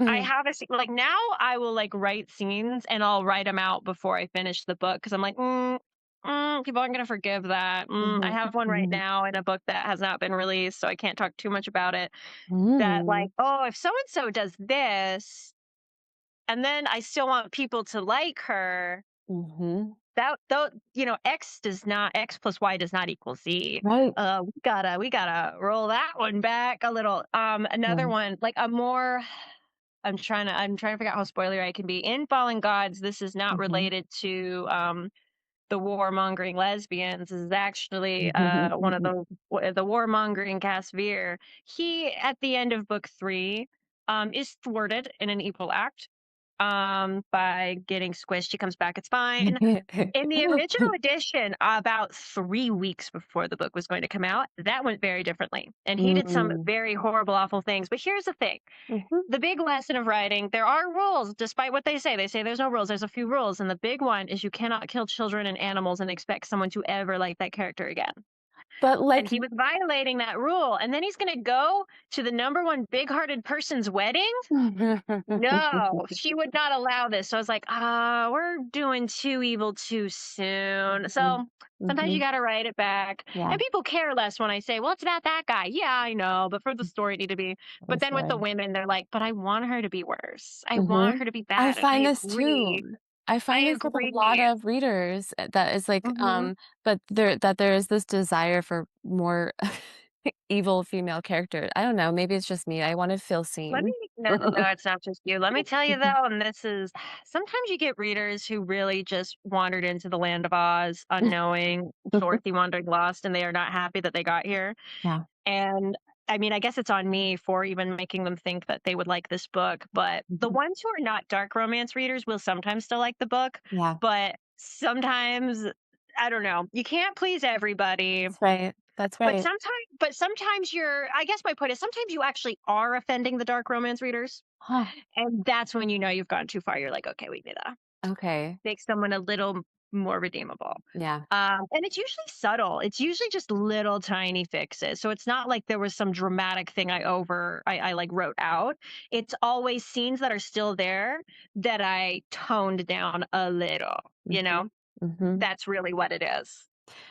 Speaker 2: I have like now I will like write scenes and I'll write them out before I finish the book because I'm like, people aren't gonna forgive that. I
Speaker 1: Mhm,
Speaker 2: have one right
Speaker 1: mhm.
Speaker 2: now in a book that has not been released, so I can't talk too much about it. That like,
Speaker 1: Mm.
Speaker 2: oh, if so and so does this, and then I still want people to like her.
Speaker 1: Mhm.
Speaker 2: That though, X plus Y does not equal Z.
Speaker 1: Right.
Speaker 2: We gotta roll that one back a little. Another
Speaker 1: Yeah.
Speaker 2: one, like a more. I'm trying to figure out how spoilery I can be. In Fallen Gods, this is not
Speaker 1: Mhm.
Speaker 2: related to the warmongering lesbians. This is actually one of the warmongering Casvir. He at the end of book three is thwarted in an equal act by getting squished. He comes back. It's fine. In the original edition, about 3 weeks before the book was going to come out, that went very differently. And he did some
Speaker 1: Mm.
Speaker 2: very horrible, awful things. But here's the thing,
Speaker 1: Mhm.
Speaker 2: the big lesson of writing, there are rules, despite what they say. They say there's no rules, there's a few rules. And the big one is you cannot kill children and animals and expect someone to ever like that character again.
Speaker 1: But,
Speaker 2: And
Speaker 1: like
Speaker 2: he was violating that rule. And then he's going to go to the number one big hearted person's wedding. No, she would not allow this. So I was like, we're doing too evil too soon.
Speaker 1: Mhm.
Speaker 2: So sometimes you
Speaker 1: Mhm.
Speaker 2: got to write it back. And
Speaker 1: Yeah,
Speaker 2: people care less when I say, well, it's about that guy. Yeah, I know. But for the story to be. But
Speaker 1: that's
Speaker 2: then with the
Speaker 1: right.
Speaker 2: women, they're like, but I want her to be worse. I want
Speaker 1: Mhm.
Speaker 2: her to be
Speaker 1: I
Speaker 2: bad. And
Speaker 1: find
Speaker 2: I
Speaker 1: this too.
Speaker 2: agree.
Speaker 1: I find
Speaker 2: I
Speaker 1: this with a lot
Speaker 2: agree.
Speaker 1: of readers, that is like,
Speaker 2: Hmm.
Speaker 1: but there is this desire for more evil female characters. I don't know, maybe it's just me. I wanna feel seen.
Speaker 2: No, no, it's not just you. Let me tell you though, and this is sometimes you get readers who really just wandered into the land of Oz unknowing, Dorothy wandering lost, and they are not happy that they got here.
Speaker 1: Yeah.
Speaker 2: And I mean, I guess it's on me for even making them think that they would like this book. But the
Speaker 1: Mhm.
Speaker 2: ones who are not dark romance readers will sometimes still like the book.
Speaker 1: Yeah,
Speaker 2: But sometimes, I don't know, you can't please everybody.
Speaker 1: that's right. That's right.
Speaker 2: But sometimes I guess my point is sometimes you actually are offending the dark romance readers.
Speaker 1: Huh,
Speaker 2: And that's when you know you've gone too far. You're like, okay, we need to
Speaker 1: okay.
Speaker 2: make someone a little. more redeemable.
Speaker 1: Yeah.
Speaker 2: And it's usually subtle. It's usually just little tiny fixes. So it's not like there was some dramatic thing I like wrote out. It's always scenes that are still there that I toned down a little, you
Speaker 1: Mhm.
Speaker 2: know?
Speaker 1: Mhm.
Speaker 2: That's really what it is.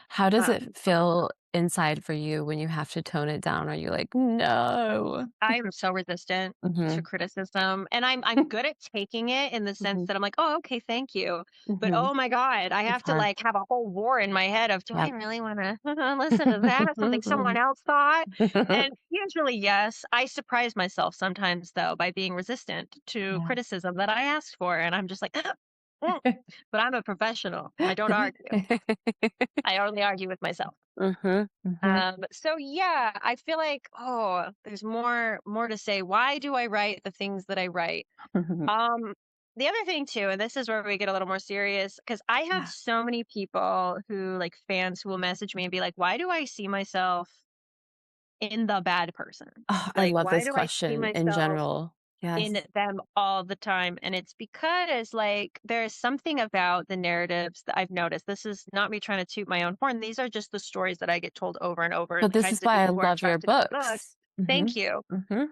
Speaker 1: How does it
Speaker 2: Um,
Speaker 1: feel inside for you when you have to tone it down? Are you like, "No?"
Speaker 2: I am so resistant to
Speaker 1: Mhm.
Speaker 2: criticism, and I'm good at taking it in the sense
Speaker 1: Mhm.
Speaker 2: that I'm like, "Oh, okay, thank you." But
Speaker 1: Mhm.
Speaker 2: oh my god, I
Speaker 1: It's
Speaker 2: have to
Speaker 1: hard.
Speaker 2: like have a whole war in my head of, "Do I
Speaker 1: Yep.
Speaker 2: really wanna listen to that? Something someone else thought?" And usually, yes. I surprise myself sometimes though by being resistant to
Speaker 1: Yeah.
Speaker 2: criticism that I asked for, and I'm just like, "Mm." But I'm a professional. I don't argue. I only argue with myself.
Speaker 1: Mhm. Mhm.
Speaker 2: So yeah, I feel like, oh, there's more to say. Why do I write the things that I write? Um, the other thing too, and this is where we get a little more serious, because I have
Speaker 1: Yeah.
Speaker 2: so many people who like fans who will message me and be like, why do I see myself in the bad person?
Speaker 1: Oh, I
Speaker 2: Like,
Speaker 1: love
Speaker 2: why
Speaker 1: this
Speaker 2: do I see
Speaker 1: question in
Speaker 2: myself
Speaker 1: general. Yes.
Speaker 2: in them all the time? And it's because like there's something about the narratives that I've noticed. This is not me trying to toot my own horn. These are just the stories that I get told over and over,
Speaker 1: But
Speaker 2: the
Speaker 1: this is
Speaker 2: kinds of
Speaker 1: why I
Speaker 2: people who are
Speaker 1: love your
Speaker 2: attracted to the book.
Speaker 1: books.
Speaker 2: Thank
Speaker 1: Mhm.
Speaker 2: you.
Speaker 1: Mhm.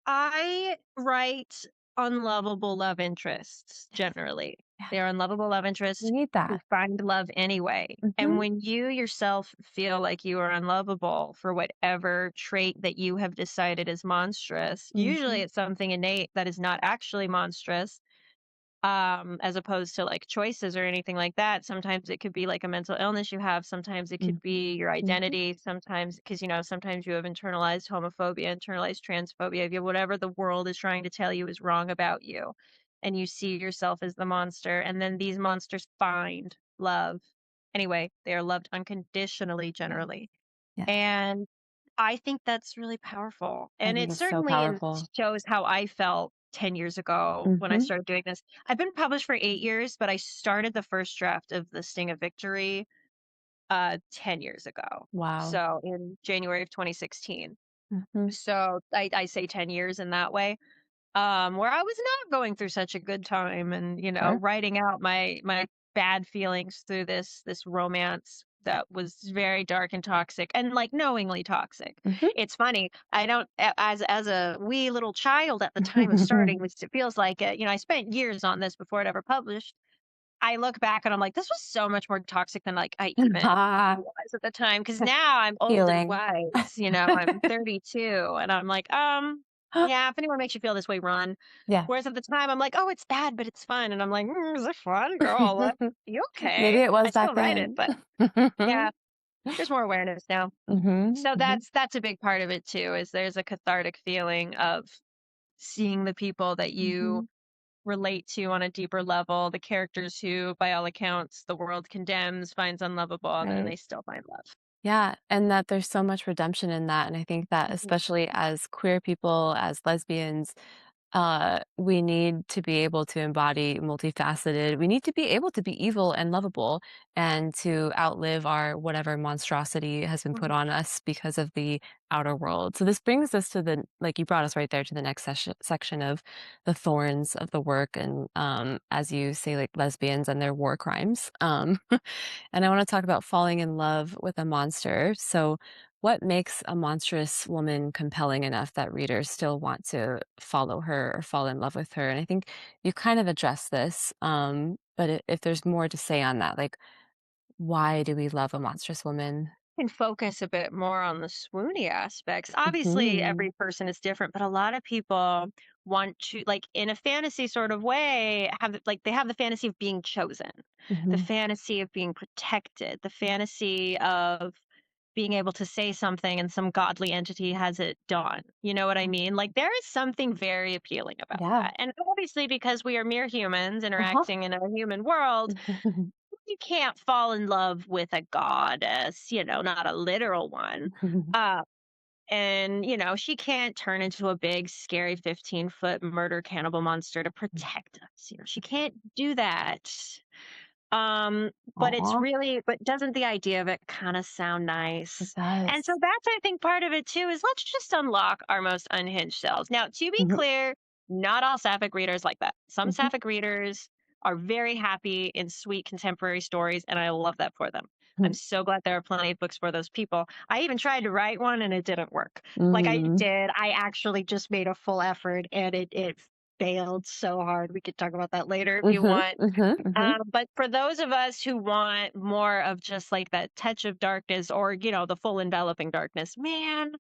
Speaker 2: I write unlovable love interests generally.
Speaker 1: Yeah.
Speaker 2: They are unlovable love
Speaker 1: We
Speaker 2: interests
Speaker 1: need
Speaker 2: who
Speaker 1: that.
Speaker 2: find love anyway. And
Speaker 1: Mhm.
Speaker 2: when you yourself feel like you are unlovable for whatever trait that you have decided is monstrous, usually
Speaker 1: Mhm.
Speaker 2: it's something innate that is not actually monstrous, as opposed to like choices or anything like that. Sometimes it could be like a mental illness you have, sometimes it could
Speaker 1: Mhm.
Speaker 2: be your
Speaker 1: Mhm.
Speaker 2: identity, sometimes because sometimes you have internalized homophobia, internalized transphobia, you have whatever the world is trying to tell you is wrong about you, and you see yourself as the monster, and then these monsters find love anyway. They are loved unconditionally
Speaker 1: Yeah.
Speaker 2: generally,
Speaker 1: Yes.
Speaker 2: and I think that's really powerful.
Speaker 1: I
Speaker 2: And
Speaker 1: think
Speaker 2: it
Speaker 1: it's so
Speaker 2: certainly
Speaker 1: powerful.
Speaker 2: shows how I felt 10 years ago when I
Speaker 1: Mhm.
Speaker 2: started doing this. I've been published for 8 years, but I started the first draft of The Sting of Victory 10 years ago.
Speaker 1: Wow.
Speaker 2: So in January of 2016.
Speaker 1: Mhm.
Speaker 2: So I say 10 years in that way, where I was not going through such a good time, and
Speaker 1: Sure.
Speaker 2: writing out my bad feelings through this romance that was very dark and toxic, and like knowingly toxic.
Speaker 1: Mhm.
Speaker 2: It's funny, I don't as a wee little child at the time of starting, which it feels like it, I spent years on this before it ever published. I look back and I'm like, this was so much more toxic than like I even
Speaker 1: Ah,
Speaker 2: was at the time. Cause now I'm old and
Speaker 1: healing.
Speaker 2: wise, I'm 32, and I'm like, yeah, if anyone makes you feel this way, run.
Speaker 1: Yeah.
Speaker 2: Whereas at the time I'm like, oh, it's bad, but it's fun. And I'm like, is it fun, girl? What? You
Speaker 1: Maybe
Speaker 2: okay?
Speaker 1: it
Speaker 2: I
Speaker 1: was
Speaker 2: still
Speaker 1: back
Speaker 2: write it,
Speaker 1: then.
Speaker 2: but yeah, there's more awareness now.
Speaker 1: Mhm.
Speaker 2: So
Speaker 1: Mhm.
Speaker 2: that's a big part of it too, is there's a cathartic feeling of seeing the people that you
Speaker 1: Mhm.
Speaker 2: relate to on a deeper level, the characters who, by all accounts, the world condemns, finds unlovable, and then
Speaker 1: Right.
Speaker 2: they still find love.
Speaker 1: Yeah, and that there's so much redemption in that, and I think that
Speaker 2: Mhm.
Speaker 1: especially as queer people, as lesbians, we need to be able to embody multifaceted. We need to be able to be evil and lovable and to outlive our whatever monstrosity has been put
Speaker 2: Mhm.
Speaker 1: on us because of the outer world. So this brings us to the like you brought us right there to the next section of the thorns of the work and as you say like lesbians and their war crimes. And I want to talk about falling in love with a monster. So what makes a monstrous woman compelling enough that readers still want to follow her or fall in love with her? And I think you kind of addressed this, but if there's more to say on that, like why do we love a monstrous woman?
Speaker 2: Can focus a bit more on the swoony aspects. Obviously,
Speaker 1: Hmm.
Speaker 2: every person is different, but a lot of people want to, like, in a fantasy sort of way, they have the fantasy of being chosen, the
Speaker 1: Hmm.
Speaker 2: fantasy of being protected, the fantasy of being able to say something and some godly entity has it done. You know what I mean? Like, there is something very appealing about
Speaker 1: Yeah.
Speaker 2: that. And obviously, because we are mere humans
Speaker 1: Uh-huh.
Speaker 2: interacting in a human world, you can't fall in love with a goddess, not a literal one. Uh, and, she can't turn into a big, scary 15-foot murder cannibal monster to protect us. She can't do that. Um, but
Speaker 1: Aw,
Speaker 2: but doesn't the idea of it kind of sound
Speaker 1: it
Speaker 2: nice? And so
Speaker 1: does.
Speaker 2: that's, I think, part of it too, is let's just unlock our most unhinged selves. Now, to be
Speaker 1: Hmm.
Speaker 2: clear, not all Sapphic readers like that. Some
Speaker 1: Hmm.
Speaker 2: Sapphic readers are very happy in sweet contemporary stories, and I love that for them. I'm
Speaker 1: Mhm.
Speaker 2: so glad there are plenty of books for those people. I even tried to write one and it didn't work. Like I
Speaker 1: Mm.
Speaker 2: did, I actually just made a full effort and it failed so hard. We could talk about that later if you
Speaker 1: Mhm,
Speaker 2: want.
Speaker 1: mhm, mhm,
Speaker 2: But for those of us who want more of just like that touch of darkness or, the full enveloping darkness, man,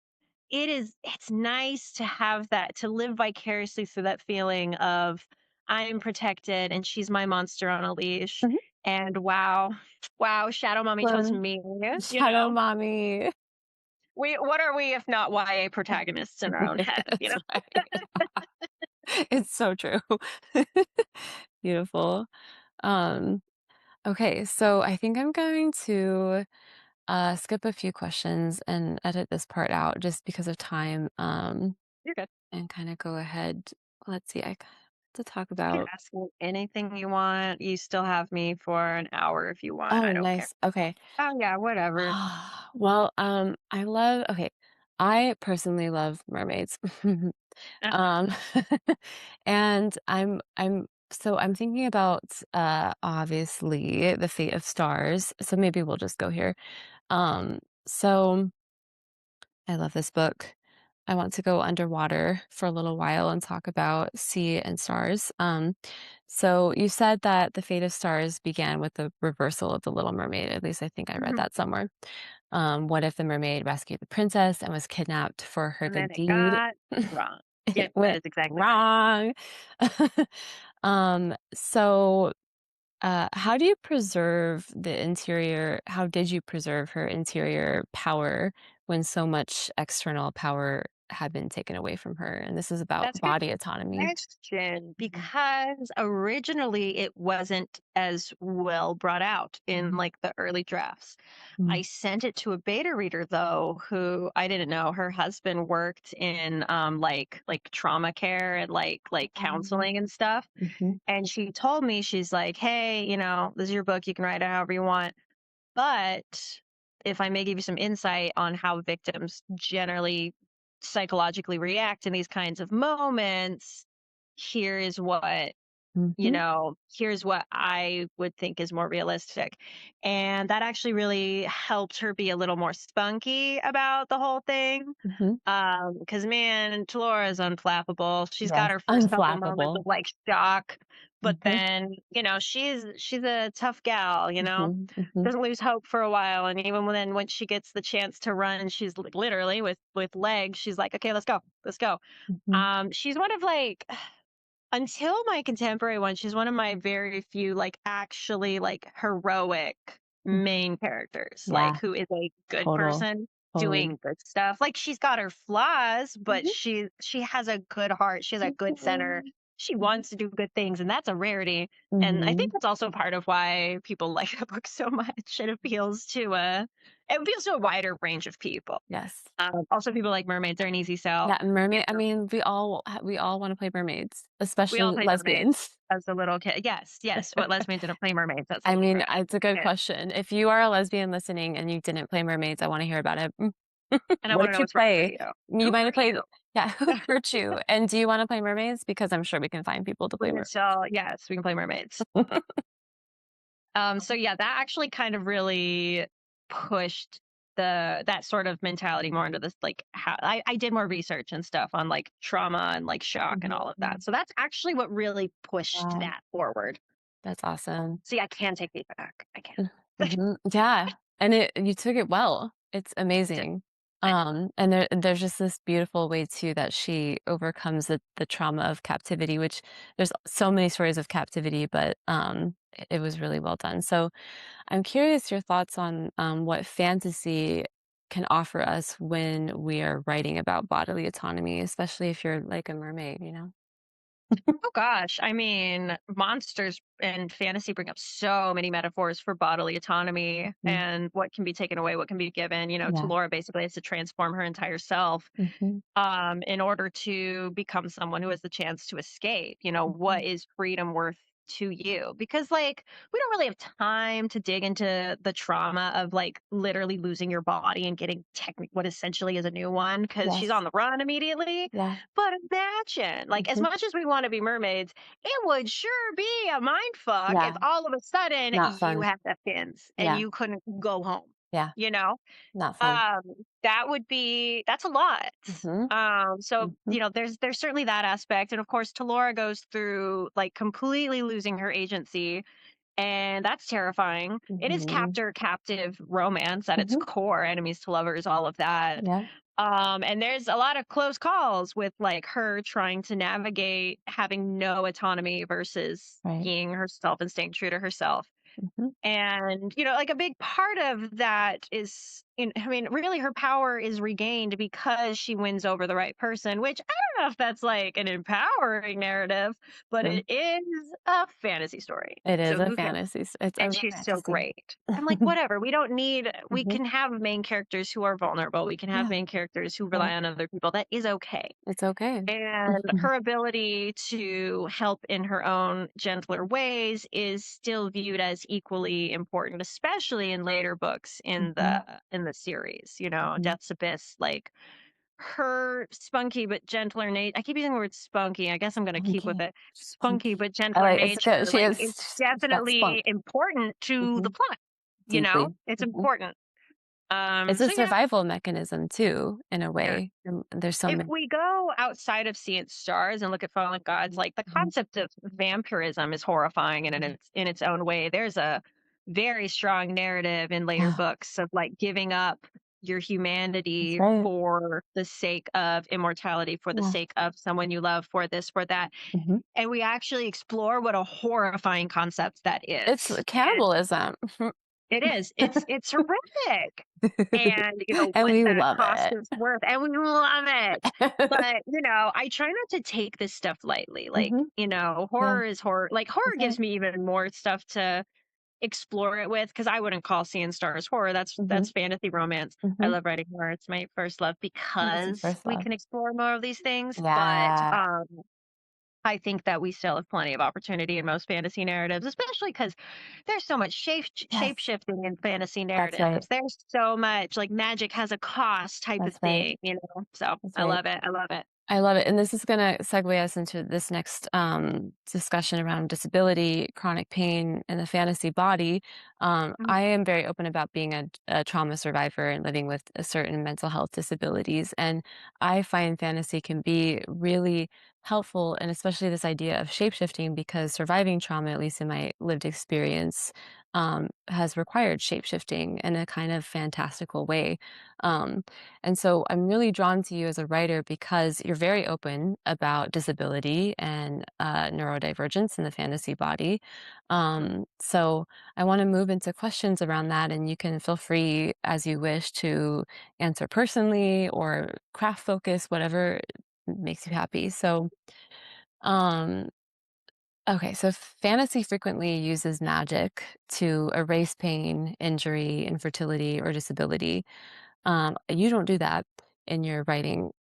Speaker 2: it's nice to have that, to live vicariously through that feeling of I'm protected and she's my monster on a leash.
Speaker 1: mhm.
Speaker 2: And wow, wow, Shadow Mommy chose
Speaker 1: Love
Speaker 2: me, you
Speaker 1: Shadow
Speaker 2: know.
Speaker 1: Mommy.
Speaker 2: What are we if not YA protagonists in our own head?
Speaker 1: That's right. It's so true. Beautiful. Um, okay, so I think I'm going to, skip a few questions and edit this part out just because of time,
Speaker 2: You're good.
Speaker 1: and kinda go ahead. Let's see, I got to talk
Speaker 2: You can
Speaker 1: about.
Speaker 2: ask me anything you want. You still have me for an hour if you want.
Speaker 1: Oh,
Speaker 2: I don't care.
Speaker 1: nice. Okay.
Speaker 2: Oh yeah, whatever.
Speaker 1: Well, I love okay. I personally love mermaids. Um, and I'm thinking about, obviously, The Fate of Stars, so maybe we'll just go here. So I love this book. I want to go underwater for a little while and talk about sea and stars. So you said that The Fate of Stars began with the reversal of The Little Mermaid. At least I think I read
Speaker 2: Mhm.
Speaker 1: that somewhere. What if the mermaid rescued the princess and was kidnapped for her
Speaker 2: And then
Speaker 1: good
Speaker 2: it
Speaker 1: deed?
Speaker 2: got wrong.
Speaker 1: It
Speaker 2: Yep, that
Speaker 1: went
Speaker 2: is exactly right.
Speaker 1: wrong. So how do you preserve the interior? How did you preserve her interior power when so much external power had been taken away from her? And this is about
Speaker 2: That's a good
Speaker 1: body autonomy.
Speaker 2: question
Speaker 1: Mhm,
Speaker 2: because originally it wasn't as well brought out in
Speaker 1: mhm,
Speaker 2: like the early drafts. I
Speaker 1: mhm.
Speaker 2: sent it to a beta reader though, who I didn't know her husband worked in like trauma care and like
Speaker 1: Um,
Speaker 2: counseling and stuff.
Speaker 1: mhm,
Speaker 2: And she told me, she's like, hey, this is your book. You can write it however you want. But if I may give you some insight on how victims generally psychologically react in these kinds of moments, here is what,
Speaker 1: mhm,
Speaker 2: here's what I would think is more realistic. And that actually really helped her be a little more spunky about the whole thing.
Speaker 1: mhm.
Speaker 2: Because man, Talora is unflappable. She's got
Speaker 1: Yes,
Speaker 2: her first couple moments of
Speaker 1: unflappable.
Speaker 2: like shock, but
Speaker 1: Mhm,
Speaker 2: then she's a tough gal.
Speaker 1: mhm, mhm,
Speaker 2: Doesn't lose hope for a while, and even when she gets the chance to run, she's literally with legs. She's like, okay, let's go, let's go.
Speaker 1: mhm,
Speaker 2: She's one of like until my contemporary one, she's one of my very few, like, actually, like, heroic
Speaker 1: mhm.
Speaker 2: main characters, like,
Speaker 1: Yeah,
Speaker 2: who is a good
Speaker 1: total,
Speaker 2: person
Speaker 1: totally.
Speaker 2: doing good stuff. Like, she's got her flaws, but
Speaker 1: Mhm,
Speaker 2: she has a good heart. She has a good center.
Speaker 1: mhm,
Speaker 2: She
Speaker 1: mhm,
Speaker 2: wants to do good things, and that's a rarity. And I think
Speaker 1: mhm.
Speaker 2: that's also part of why people like the book so much. It appeals to a wider range of people.
Speaker 1: Yes.
Speaker 2: Also, people like mermaids are an easy sell.
Speaker 1: Yeah, mermaid I mean, we all wanna play mermaids,
Speaker 2: We all
Speaker 1: especially
Speaker 2: played mermaids
Speaker 1: lesbians.
Speaker 2: as a little kid. Yes, yes. What lesbian didn't play mermaids as a
Speaker 1: I
Speaker 2: little
Speaker 1: mean,
Speaker 2: girl?
Speaker 1: it's a good
Speaker 2: Yeah.
Speaker 1: question. If you are a lesbian listening and you didn't play mermaids, I wanna hear about it.
Speaker 2: And I
Speaker 1: What
Speaker 2: want to
Speaker 1: did
Speaker 2: know
Speaker 1: you
Speaker 2: what's wrong with
Speaker 1: play?
Speaker 2: you.
Speaker 1: You
Speaker 2: Who
Speaker 1: might have
Speaker 2: hurt
Speaker 1: played.
Speaker 2: you?
Speaker 1: Yeah, who hurt you? And do you wanna play mermaids? Because I'm sure we can find people to
Speaker 2: We
Speaker 1: play
Speaker 2: can
Speaker 1: mermaids.
Speaker 2: still, yes, we can play mermaids. So yeah, that actually kind of really pushed that sort of mentality more into this, like how I did more research and stuff on like trauma and like shock and all of that.
Speaker 1: Mhm.
Speaker 2: So that's actually what really pushed
Speaker 1: Wow,
Speaker 2: that forward.
Speaker 1: that's awesome.
Speaker 2: See, I can take feedback. I can.
Speaker 1: Mhm. Yeah, and you took it well. It's
Speaker 2: I did.
Speaker 1: amazing.
Speaker 2: I
Speaker 1: And there's just this beautiful way too that she overcomes the trauma of captivity, which there's so many stories of captivity, but it was really well done. So I'm curious your thoughts on what fantasy can offer us when we are writing about bodily autonomy, especially if you're like a mermaid, you know?
Speaker 2: Oh gosh, I mean, monsters and fantasy bring up so many metaphors for bodily autonomy
Speaker 1: Mhm.
Speaker 2: and what can be taken away, what can be given. To
Speaker 1: Yeah.
Speaker 2: Laura basically has to transform her entire self
Speaker 1: Hmm.
Speaker 2: in order to become someone who has the chance to escape. What
Speaker 1: Hmm.
Speaker 2: is freedom worth to you? Because like we don't really have time to dig into the trauma of like literally losing your body and getting what essentially is a new one because she's
Speaker 1: Yes.
Speaker 2: on the run immediately.
Speaker 1: Yeah.
Speaker 2: But imagine, like, as
Speaker 1: Mhm.
Speaker 2: much as we want to be mermaids, it would sure be a mind fuck if
Speaker 1: Yeah.
Speaker 2: all of a sudden
Speaker 1: Not
Speaker 2: you
Speaker 1: fun.
Speaker 2: had the fins and
Speaker 1: Yeah.
Speaker 2: you couldn't go home,
Speaker 1: Yeah.
Speaker 2: you know?
Speaker 1: Not fun.
Speaker 2: Um, that's a lot.
Speaker 1: Mhm.
Speaker 2: So
Speaker 1: Mhm.
Speaker 2: there's certainly that aspect, and of course, Talora goes through like completely losing her agency, and that's terrifying. It is
Speaker 1: Mhm.
Speaker 2: captor captive romance at its
Speaker 1: Mhm.
Speaker 2: core, enemies to lovers, all of that.
Speaker 1: Yeah.
Speaker 2: And there's a lot of close calls with like her trying to navigate having no autonomy versus
Speaker 1: Right.
Speaker 2: being herself and staying true to herself.
Speaker 1: Mhm.
Speaker 2: And, like a big part of that is, I mean, really her power is regained because she wins over the right person, which I don't know if that's like an empowering narrative, but
Speaker 1: True.
Speaker 2: it is a fantasy story.
Speaker 1: It is
Speaker 2: So
Speaker 1: a
Speaker 2: who cares?
Speaker 1: fantasy. It's a
Speaker 2: And she's so
Speaker 1: romantasy.
Speaker 2: great. I'm like, whatever. We
Speaker 1: Mhm.
Speaker 2: can have main characters who are vulnerable. We can have
Speaker 1: Yeah.
Speaker 2: main characters who
Speaker 1: Yeah.
Speaker 2: rely on other people. That is okay.
Speaker 1: It's okay.
Speaker 2: And her ability to help in her own gentler ways is still viewed as equally important, especially in later books in
Speaker 1: Mhm.
Speaker 2: the series.
Speaker 1: Mhm.
Speaker 2: Death's Abyss, like her spunky but gentler nature. I keep using the word spunky. I guess I'm going to keep with
Speaker 1: Spunky.
Speaker 2: it. Spunky
Speaker 1: Spunky.
Speaker 2: but
Speaker 1: I
Speaker 2: gentler
Speaker 1: like it's
Speaker 2: nature,
Speaker 1: good. She
Speaker 2: like
Speaker 1: is
Speaker 2: it's
Speaker 1: she's got
Speaker 2: definitely
Speaker 1: spunk.
Speaker 2: important to the
Speaker 1: Mhm.
Speaker 2: plot.
Speaker 1: Deeply.
Speaker 2: It's
Speaker 1: Mhm.
Speaker 2: important.
Speaker 1: It's a
Speaker 2: So yeah,
Speaker 1: survival mechanism too, in a
Speaker 2: yeah.
Speaker 1: way. There's so
Speaker 2: If
Speaker 1: many.
Speaker 2: we go outside of Sea and Stars and look at fallen gods, like the
Speaker 1: Mhm.
Speaker 2: concept of vampirism is horrifying and
Speaker 1: Yeah.
Speaker 2: in its own way. There's a very strong narrative in later
Speaker 1: Yeah.
Speaker 2: books of like giving up your
Speaker 1: That's
Speaker 2: humanity
Speaker 1: right.
Speaker 2: for the sake of immortality, for the
Speaker 1: Yeah.
Speaker 2: sake of someone you love, for this, for that.
Speaker 1: Mhm.
Speaker 2: And we actually explore what a horrifying concept that
Speaker 1: It's
Speaker 2: is. And
Speaker 1: cannibalism.
Speaker 2: it is. It's horrific. And,
Speaker 1: And
Speaker 2: what
Speaker 1: we
Speaker 2: that
Speaker 1: love
Speaker 2: cost
Speaker 1: it.
Speaker 2: is worth, and we love it. But, I try not to take this stuff lightly. Like,
Speaker 1: Mhm. Yeah.
Speaker 2: horror is horror. Like, horror
Speaker 1: That's right.
Speaker 2: gives me even more stuff to explore it with because I wouldn't call Seeing Stars horror. That's
Speaker 1: Mhm.
Speaker 2: fantasy romance. I
Speaker 1: Mhm.
Speaker 2: love writing horror. It's my first love
Speaker 1: Fantasy
Speaker 2: because
Speaker 1: first
Speaker 2: we
Speaker 1: love.
Speaker 2: can explore more of these things. But
Speaker 1: Yeah.
Speaker 2: I think that we still have plenty of opportunity in most fantasy narratives, especially because there's so much shape
Speaker 1: Yes.
Speaker 2: shifting in fantasy
Speaker 1: That's right.
Speaker 2: narratives. There's so much like magic has a cost type of
Speaker 1: That's right.
Speaker 2: thing. So
Speaker 1: That's
Speaker 2: I
Speaker 1: right.
Speaker 2: love it. I love it.
Speaker 1: I love it. And this is going to segue us into this next discussion around disability, chronic pain, and the fantasy body.
Speaker 2: Mhm.
Speaker 1: I am very open about being a trauma survivor and living with a certain mental health disabilities. And I find fantasy can be really helpful, and especially this idea of shapeshifting, because surviving trauma, at least in my lived experience, has required shapeshifting in a kind of fantastical way. Um, and so I'm really drawn to you as a writer because you're very open about disability and neurodivergence in the fantasy body. So I want to move into questions around that, and you can feel free as you wish to answer personally or craft focus, whatever makes you happy. Um, okay, so fantasy frequently uses magic to erase pain, injury, infertility, or disability. You don't do that in your writing.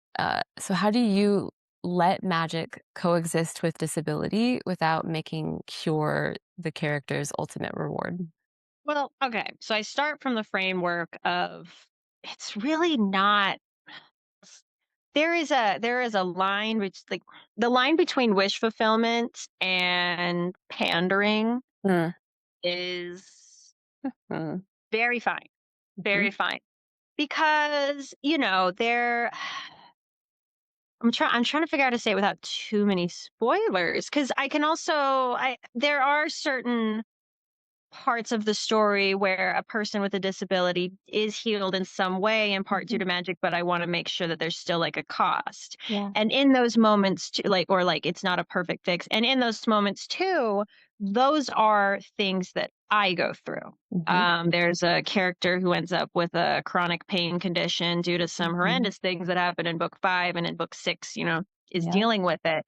Speaker 1: So how do you let magic coexist with disability without making cure the character's ultimate reward?
Speaker 2: Well, okay. So I start from the framework of it's really not. There is a line which like the line between wish fulfillment and pandering
Speaker 1: Mm,
Speaker 2: is
Speaker 1: mm,
Speaker 2: very fine.
Speaker 1: mhm.
Speaker 2: Very fine. Because, there I'm trying to figure out how to say it without too many spoilers. Because I can also I there are certain parts of the story where a person with a disability is healed in some way, in part due
Speaker 1: Mhm.
Speaker 2: to magic, but I want to make sure that there's still like a cost.
Speaker 1: Yeah.
Speaker 2: And in those moments, too, or like it's not a perfect fix. And in those moments, too, those are things that I go through.
Speaker 1: Mhm,
Speaker 2: There's a character who ends up with a chronic pain condition due to some
Speaker 1: mhm.
Speaker 2: horrendous things that happen in book 5 and in book 6, is
Speaker 1: Yeah.
Speaker 2: dealing with it.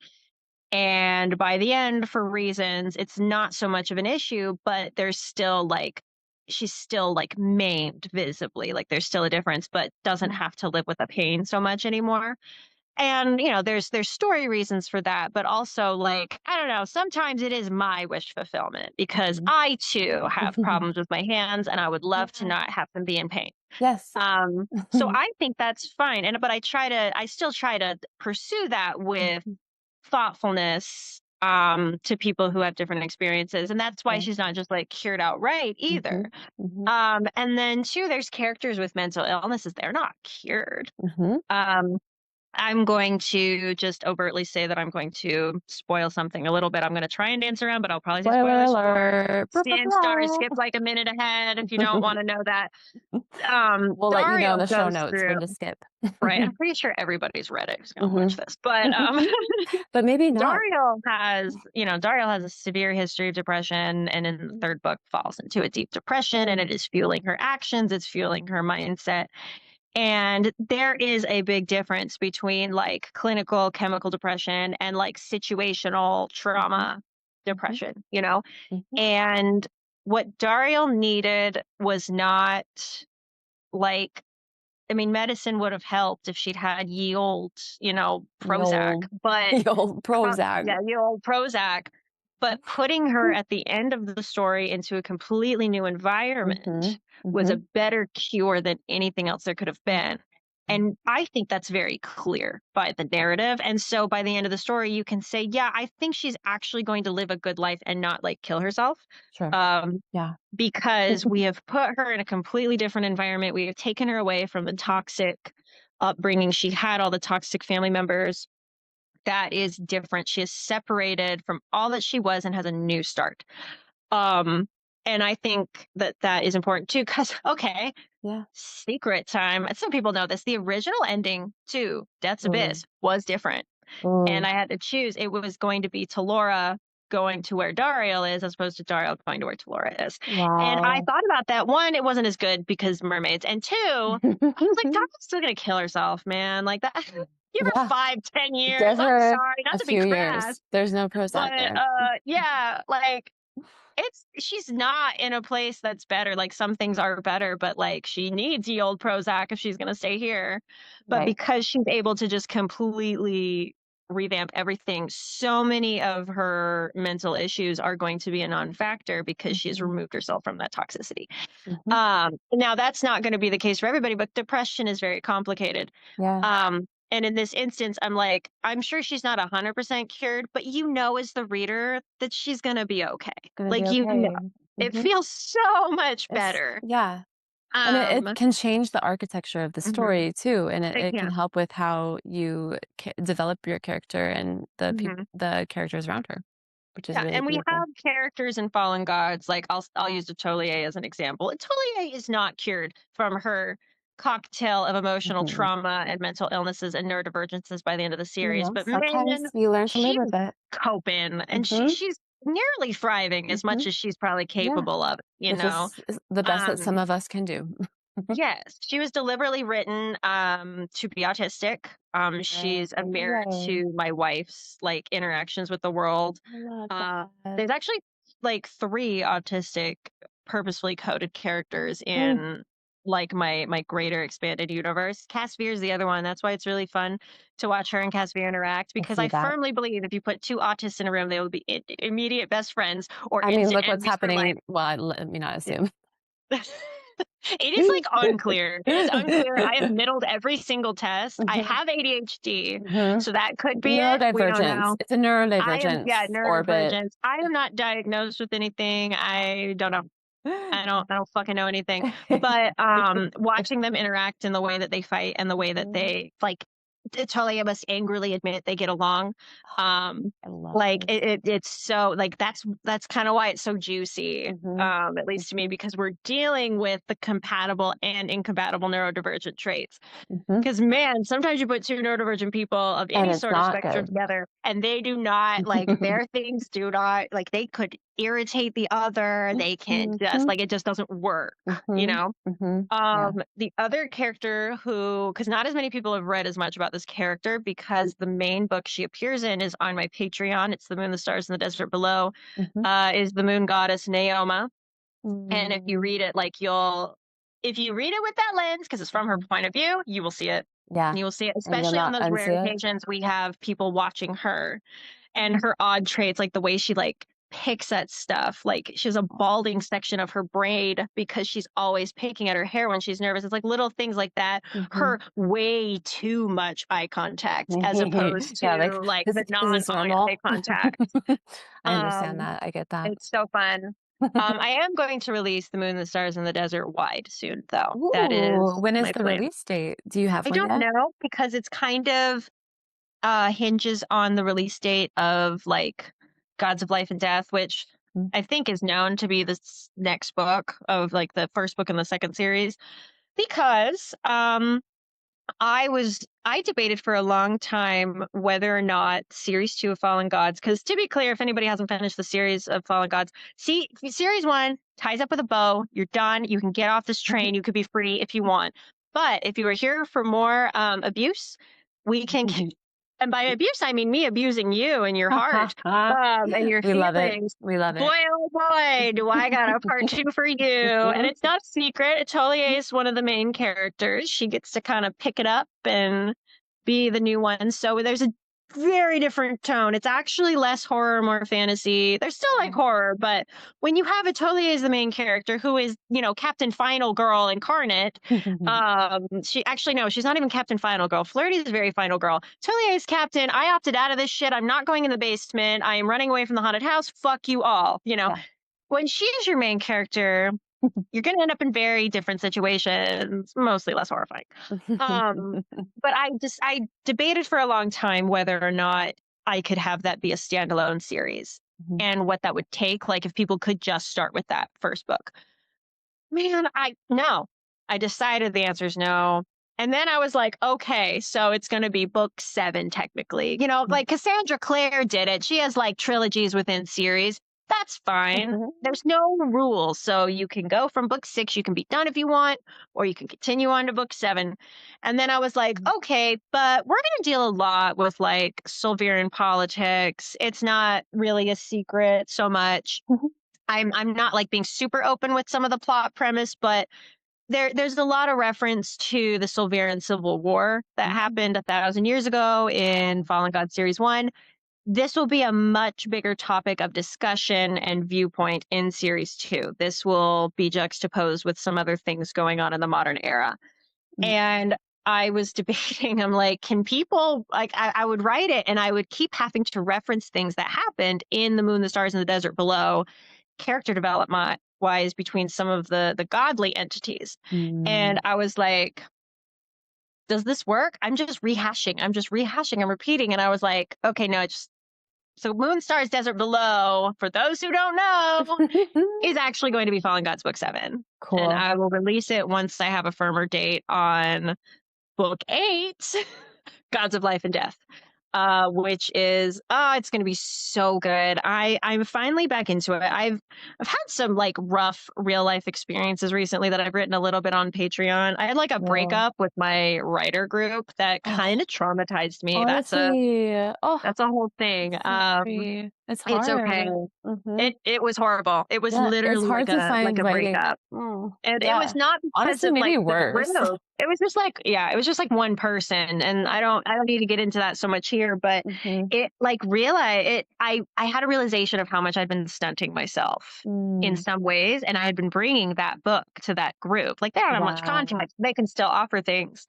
Speaker 2: And by the end, for reasons, it's not so much of an issue, but there's still like, she's still like maimed visibly. Like there's still a difference, but doesn't
Speaker 1: Yeah.
Speaker 2: have to live with the pain so much anymore. And there's story reasons for that, but also, like, I don't know, sometimes it is my wish fulfillment because
Speaker 1: Mhm.
Speaker 2: I too have problems with my hands and I would love to
Speaker 1: Yeah.
Speaker 2: not have them be in pain.
Speaker 1: Yes.
Speaker 2: So I think that's fine. But I still try to pursue that with
Speaker 1: Mhm.
Speaker 2: thoughtfulness, to people who have different experiences. And that's why
Speaker 1: Right.
Speaker 2: she's not just like cured outright either.
Speaker 1: Mhm. Mhm.
Speaker 2: And then two, there's characters with mental illnesses. They're not cured.
Speaker 1: Mhm.
Speaker 2: Um, I'm going to just overtly say that I'm going to spoil something a little bit. I'm going to try and dance around, but I'll probably say
Speaker 1: Spoiler
Speaker 2: spoilers for
Speaker 1: alert. Blah, blah,
Speaker 2: Stand Star.
Speaker 1: blah.
Speaker 2: Skip like a minute ahead if you don't want to know that.
Speaker 1: We'll let you know in
Speaker 2: Dario
Speaker 1: the show
Speaker 2: goes
Speaker 1: notes
Speaker 2: through,
Speaker 1: when to skip.
Speaker 2: right. I'm pretty sure everybody's read it who's going to watch
Speaker 1: Mhm.
Speaker 2: this. But
Speaker 1: But maybe not.
Speaker 2: Dario has a severe history of depression, and in the third book falls into a deep depression, and
Speaker 1: Mm.
Speaker 2: it is fueling her actions. It's fueling her mindset. And there is a big difference between like clinical chemical depression and like situational
Speaker 1: Mhm.
Speaker 2: trauma
Speaker 1: Mhm.
Speaker 2: depression.
Speaker 1: Mhm.
Speaker 2: And what Dario needed was not like, I mean, medicine would have helped if she'd had ye old,
Speaker 1: The
Speaker 2: Prozac,
Speaker 1: old
Speaker 2: but
Speaker 1: the old Prozac.
Speaker 2: yeah, ye old Prozac. But putting her at the end of the story into a completely new environment
Speaker 1: Mhm.
Speaker 2: was a
Speaker 1: Mhm.
Speaker 2: better cure than anything else there could have
Speaker 1: Mm.
Speaker 2: been.
Speaker 1: Mm.
Speaker 2: And I think that's very clear by the narrative. And so by the end of the story, you can say, yeah, I think she's actually going to live a good life and not like kill herself.
Speaker 1: Sure.
Speaker 2: Um,
Speaker 1: Yeah.
Speaker 2: because we have put her in a completely different environment. We have taken her away from the
Speaker 1: Mhm.
Speaker 2: toxic upbringing she had, all the toxic family members. That is different. She is separated from all that she was and has a new start. Um, and I think that that is important too, because, okay,
Speaker 1: Yeah.
Speaker 2: secret time. Some people know this. The original ending to Death's
Speaker 1: Mm.
Speaker 2: Abyss was different, and
Speaker 1: Mm.
Speaker 2: I had to choose. It was going to be Talora going to where Dario is, as opposed to Dario going to where Talora is. And I
Speaker 1: Wow.
Speaker 2: thought about that. One, it wasn't as good because mermaids, and two, I was like, Dario's still gonna kill herself, man. Like that. Give her
Speaker 1: Yeah.
Speaker 2: 5, 10 years.
Speaker 1: Give
Speaker 2: I'm
Speaker 1: her
Speaker 2: sorry, not
Speaker 1: a
Speaker 2: to be
Speaker 1: few
Speaker 2: crass,
Speaker 1: years. There's no
Speaker 2: but
Speaker 1: Prozac there.
Speaker 2: yeah, like she's not in a place that's better. Like some things are better, but like she needs the old Prozac if she's gonna stay here. But
Speaker 1: Right.
Speaker 2: because she's able to just completely revamp everything, so many of her mental issues are going to be a non-factor because she has
Speaker 1: Mhm.
Speaker 2: removed herself from that toxicity.
Speaker 1: Mhm.
Speaker 2: Now that's not going to be the case for everybody, but depression is very complicated.
Speaker 1: Yeah.
Speaker 2: And in this instance, I'm like, I'm sure she's not 100% cured, but as the reader that she's going to be okay.
Speaker 1: Gonna be
Speaker 2: Like,
Speaker 1: okay.
Speaker 2: it
Speaker 1: Mhm.
Speaker 2: feels so much
Speaker 1: It's
Speaker 2: better.
Speaker 1: yeah. And it
Speaker 2: Um,
Speaker 1: can change the architecture of the
Speaker 2: mhm,
Speaker 1: story too, and it can
Speaker 2: yeah.
Speaker 1: help with how you develop your character and
Speaker 2: Mhm.
Speaker 1: the characters around her, which is
Speaker 2: Yeah,
Speaker 1: really
Speaker 2: and we
Speaker 1: beautiful.
Speaker 2: have characters in Fallen Gods. Like I'll use Atelier as an example. Atelier is not cured from her cocktail of emotional
Speaker 1: Mhm.
Speaker 2: trauma and mental illnesses and neurodivergences by the end of the
Speaker 1: You
Speaker 2: series.
Speaker 1: know,
Speaker 2: But
Speaker 1: sometimes
Speaker 2: man,
Speaker 1: you learn to live
Speaker 2: she's
Speaker 1: with it.
Speaker 2: coping, and
Speaker 1: Mhm.
Speaker 2: she's nearly thriving as
Speaker 1: Mhm.
Speaker 2: much as she's probably
Speaker 1: Yeah,
Speaker 2: capable of.
Speaker 1: which is the best that some
Speaker 2: Um,
Speaker 1: of us can do.
Speaker 2: Yes, she was deliberately written to be autistic.
Speaker 1: Right.
Speaker 2: She's a mirror
Speaker 1: Yay.
Speaker 2: to my wife's like interactions with the world.
Speaker 1: I love
Speaker 2: Uh,
Speaker 1: that.
Speaker 2: there's actually like three autistic purposefully coded characters
Speaker 1: Mm,
Speaker 2: in like my greater expanded universe. Cassavir is the other one. That's why it's really fun to watch her and Cassavir interact,
Speaker 1: I
Speaker 2: because
Speaker 1: see
Speaker 2: I
Speaker 1: that.
Speaker 2: firmly believe if you put two autists in a room, they will be immediate best friends or
Speaker 1: I mean,
Speaker 2: instant
Speaker 1: look what's
Speaker 2: enemies for life.
Speaker 1: happening well, let me not assume.
Speaker 2: It is like unclear. It is unclear. I have middled every single test. I
Speaker 1: Mhm,
Speaker 2: have ADHD,
Speaker 1: mhm.
Speaker 2: so that could be it. We don't
Speaker 1: Neurodivergence.
Speaker 2: know.
Speaker 1: It's a
Speaker 2: I am, yeah,
Speaker 1: neurodivergence orbit.
Speaker 2: neurodivergent. I am not diagnosed with anything. I don't know. I don't fucking know anything. But watching them interact in the way that they fight and the way that
Speaker 1: Mhm.
Speaker 2: they like Talia must angrily admit they get along. Um
Speaker 1: I love
Speaker 2: like
Speaker 1: this.
Speaker 2: it's so like that's kind of why it's so juicy.
Speaker 1: Mhm,
Speaker 2: At least to me,
Speaker 1: mhm,
Speaker 2: because we're dealing with the compatible and incompatible neurodivergent traits.
Speaker 1: mhm.
Speaker 2: Because man, sometimes you put two neurodivergent people of
Speaker 1: And
Speaker 2: any
Speaker 1: it's
Speaker 2: sort of
Speaker 1: not
Speaker 2: spectrum
Speaker 1: good.
Speaker 2: together, and they do not like their things do not like they could irritate the other. They can't just
Speaker 1: Mhm,
Speaker 2: like it just doesn't work, you
Speaker 1: mhm,
Speaker 2: know?
Speaker 1: mhm. Yeah.
Speaker 2: The other character who, because not as many people have read as much about this character, because the main book she appears in is on my Patreon. It's The Moon, the Stars, and the Desert Below,
Speaker 1: Mhm.
Speaker 2: is the moon goddess Naoma. And if you
Speaker 1: Mm,
Speaker 2: read it, if you read it with that lens, because it's from her
Speaker 1: mhm.
Speaker 2: point of view, you will see it.
Speaker 1: Yeah.
Speaker 2: And you will see it,
Speaker 1: And you'll
Speaker 2: especially on
Speaker 1: not
Speaker 2: those rare
Speaker 1: unsee it.
Speaker 2: occasions we have people watching her and her odd traits, like the way she like picks at stuff. Like she has a balding section of her braid because she's always picking at her hair when she's nervous. It's like little things like that.
Speaker 1: Mhm.
Speaker 2: Her way too much eye contact as opposed
Speaker 1: Yeah, like,
Speaker 2: to like
Speaker 1: is
Speaker 2: the
Speaker 1: is this
Speaker 2: non-eye
Speaker 1: normal?
Speaker 2: contact.
Speaker 1: I understand
Speaker 2: Um,
Speaker 1: that, I get that.
Speaker 2: it's so fun. I am going to release The Moon, the Stars, and the Desert wide soon, though. That
Speaker 1: Ooh,
Speaker 2: is
Speaker 1: when is
Speaker 2: my
Speaker 1: the
Speaker 2: plan.
Speaker 1: release date? Do you have
Speaker 2: I
Speaker 1: one
Speaker 2: don't
Speaker 1: yet?
Speaker 2: know because it's kind of hinges on the release date of like Gods of Life and Death, which
Speaker 1: Mm.
Speaker 2: I think is known to be the next book of like the first book in the second series. Because I debated for a long time whether or not series 2 of Fallen Gods, because to be clear, if anybody hasn't finished the series of Fallen Gods, see series 1 ties up with a bow. You're done. You can get off this train. You could be free if you want. But if you are here for more abuse, we can. And by abuse, I mean me abusing you and your heart, and your
Speaker 1: We love it.
Speaker 2: feelings.
Speaker 1: We love
Speaker 2: Boy,
Speaker 1: it.
Speaker 2: oh boy, do I got a part 2 for you. And it's not a secret. Atelier is one of the main characters. She gets to kind of pick it up and be the new one. So there's a very different tone. It's actually less horror, more fantasy. There's still like horror, but when you have Atelier as the main character, who is, you know, Captain Final Girl incarnate, she actually, no, she's not even Captain Final Girl. Flirty is very Final Girl. Atelier is Captain. I opted out of this shit. I'm not going in the basement. I am running away from the haunted house. Fuck you all. You know,
Speaker 1: Yeah.
Speaker 2: when she's your main character, you're going to end up in very different situations, mostly less horrifying. Um, but I debated for a long time whether or not I could have that be a standalone series
Speaker 1: Mhm.
Speaker 2: and what that would take. Like if people could just start with that first book. Man, no. I decided the answer is no. And then I was like, okay, so it's going to be book 7, technically. You know, like Cassandra Clare did it. She has like trilogies within series. That's fine. There's no rules. So you can go from book 6, you can be done if you want, or you can continue on to book 7. And then I was like, okay, but we're going to deal a lot with like Solvirian politics. It's not really a secret so much. I'm not like being super open with some of the plot premise, but there's a lot of reference to the Solvirian Civil War that happened 1,000 years ago in Fallen God Series 1. This will be a much bigger topic of discussion and viewpoint in Series 2. This will be juxtaposed with some other things going on in the modern era. And I was debating, I'm like, can people, like, I would write it and I would keep having to reference things that happened in The Moon, the Stars, and the Desert Below, character development wise, between some of the godly entities. And
Speaker 1: Mm.
Speaker 2: I was like, does this work? I'm just rehashing. I'm repeating. And I was like, okay, no, it's just, so Moon, Stars, Desert Below, for those who don't know, is actually going to be Fallen Gods Book 7. And
Speaker 1: Cool.
Speaker 2: I will release it once I have a firmer date on Book 8, Gods of Life and Death, which is it's going to be so good. I'm finally back into it. I've had some like rough real life experiences recently that I've written a little bit on Patreon. I had like a
Speaker 1: Oh.
Speaker 2: breakup with my writer group that kind
Speaker 1: Oh,
Speaker 2: of traumatized me.
Speaker 1: honestly, oh,
Speaker 2: That's a whole thing.
Speaker 1: sorry. It's
Speaker 2: It's okay.
Speaker 1: hard.
Speaker 2: It was horrible. It was
Speaker 1: Yeah, it's
Speaker 2: literally
Speaker 1: hard to
Speaker 2: like
Speaker 1: find
Speaker 2: a
Speaker 1: writing.
Speaker 2: breakup. And it was
Speaker 1: Yeah.
Speaker 2: not because
Speaker 1: Honestly,
Speaker 2: of like
Speaker 1: maybe
Speaker 2: the
Speaker 1: worse.
Speaker 2: group. It was just like, yeah, it was just like one person. And I don't need to get into that so much here, but
Speaker 1: Mhm.
Speaker 2: it like realize it I had a realization of how much I'd been stunting myself in
Speaker 1: Mm.
Speaker 2: some ways. And I had been bringing that book to that group. Like they don't have much
Speaker 1: Wow.
Speaker 2: contact. They can still offer things.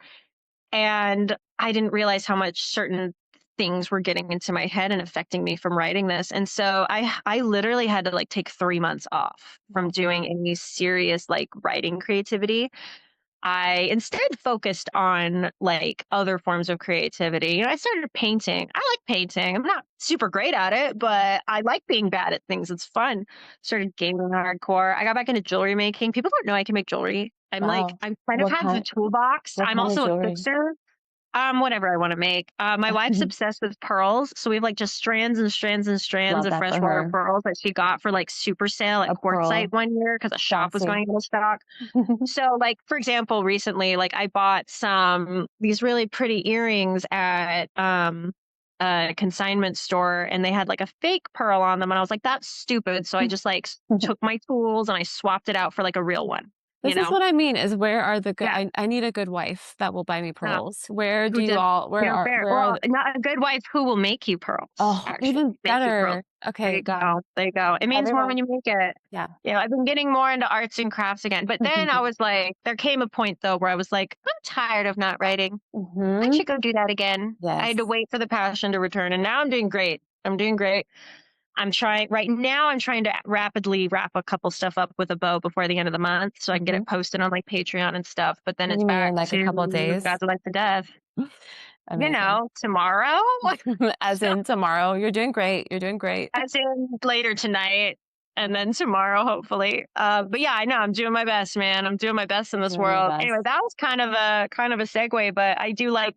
Speaker 2: And I didn't realize how much certain things were getting into my head and affecting me from writing this. And so I literally had to like take 3 months off from
Speaker 1: Wow.
Speaker 2: doing any serious like writing creativity. I instead focused on like other forms of creativity. You know, I started painting. I like painting. I'm not super great at it, but I like being bad at things. It's fun. Started gaming hardcore. I got back into jewelry making. People don't know I can make jewelry.
Speaker 1: Wow.
Speaker 2: I kind of
Speaker 1: What
Speaker 2: have the
Speaker 1: kind
Speaker 2: toolbox.
Speaker 1: what
Speaker 2: I'm
Speaker 1: kind of
Speaker 2: also a
Speaker 1: jewelry?
Speaker 2: fixer. Whatever I want to make. My wife's obsessed with pearls, so we have like just strands and strands and strands
Speaker 1: Love
Speaker 2: of
Speaker 1: that for
Speaker 2: freshwater
Speaker 1: her.
Speaker 2: pearls that she got for like super sale at
Speaker 1: A
Speaker 2: Quartzsite
Speaker 1: pearl.
Speaker 2: one year because a shop was
Speaker 1: Sassy.
Speaker 2: going out of stock. So, like for example, recently, like I bought these really pretty earrings at a consignment store, and they had like a fake pearl on them, and I was like, that's stupid. So I just like took my tools and I swapped it out for like a real one. you
Speaker 1: This is
Speaker 2: know?
Speaker 1: what I mean is where are the good
Speaker 2: Yeah.
Speaker 1: I need a good wife that will buy me
Speaker 2: Uh,
Speaker 1: pearls. Where do
Speaker 2: who
Speaker 1: you
Speaker 2: does
Speaker 1: all
Speaker 2: no, fair.
Speaker 1: where are
Speaker 2: Well,
Speaker 1: the
Speaker 2: not a good wife who will make you pearls,
Speaker 1: oh,
Speaker 2: actually,
Speaker 1: even
Speaker 2: make you pearls.
Speaker 1: better.
Speaker 2: There you
Speaker 1: Okay,
Speaker 2: go, there you go. It means more when
Speaker 1: everyone
Speaker 2: you make it.
Speaker 1: yeah.
Speaker 2: I've been getting more into arts and crafts again, but then I was like there came a point, though, where I was like, "I'm tired of not writing. I
Speaker 1: Mhm.
Speaker 2: should go do that again." I had to
Speaker 1: Yes.
Speaker 2: wait for the passion to return, and now I'm doing great. I'm doing great. I'm trying to rapidly wrap a couple stuff up with a bow before the end of the month so I can get
Speaker 1: Mhm.
Speaker 2: it posted on, like, Patreon and stuff, but then it's
Speaker 1: You mean in,
Speaker 2: back
Speaker 1: like, a couple
Speaker 2: to
Speaker 1: days?
Speaker 2: God's life to death,
Speaker 1: Amazing.
Speaker 2: tomorrow?
Speaker 1: As
Speaker 2: So,
Speaker 1: in tomorrow, you're doing great, you're doing great.
Speaker 2: as in later tonight and then tomorrow, hopefully. But yeah, I know I'm doing my best, man. I'm doing my best in this
Speaker 1: Doing your
Speaker 2: world.
Speaker 1: best.
Speaker 2: Anyway, that was kind of a segue, but I do like,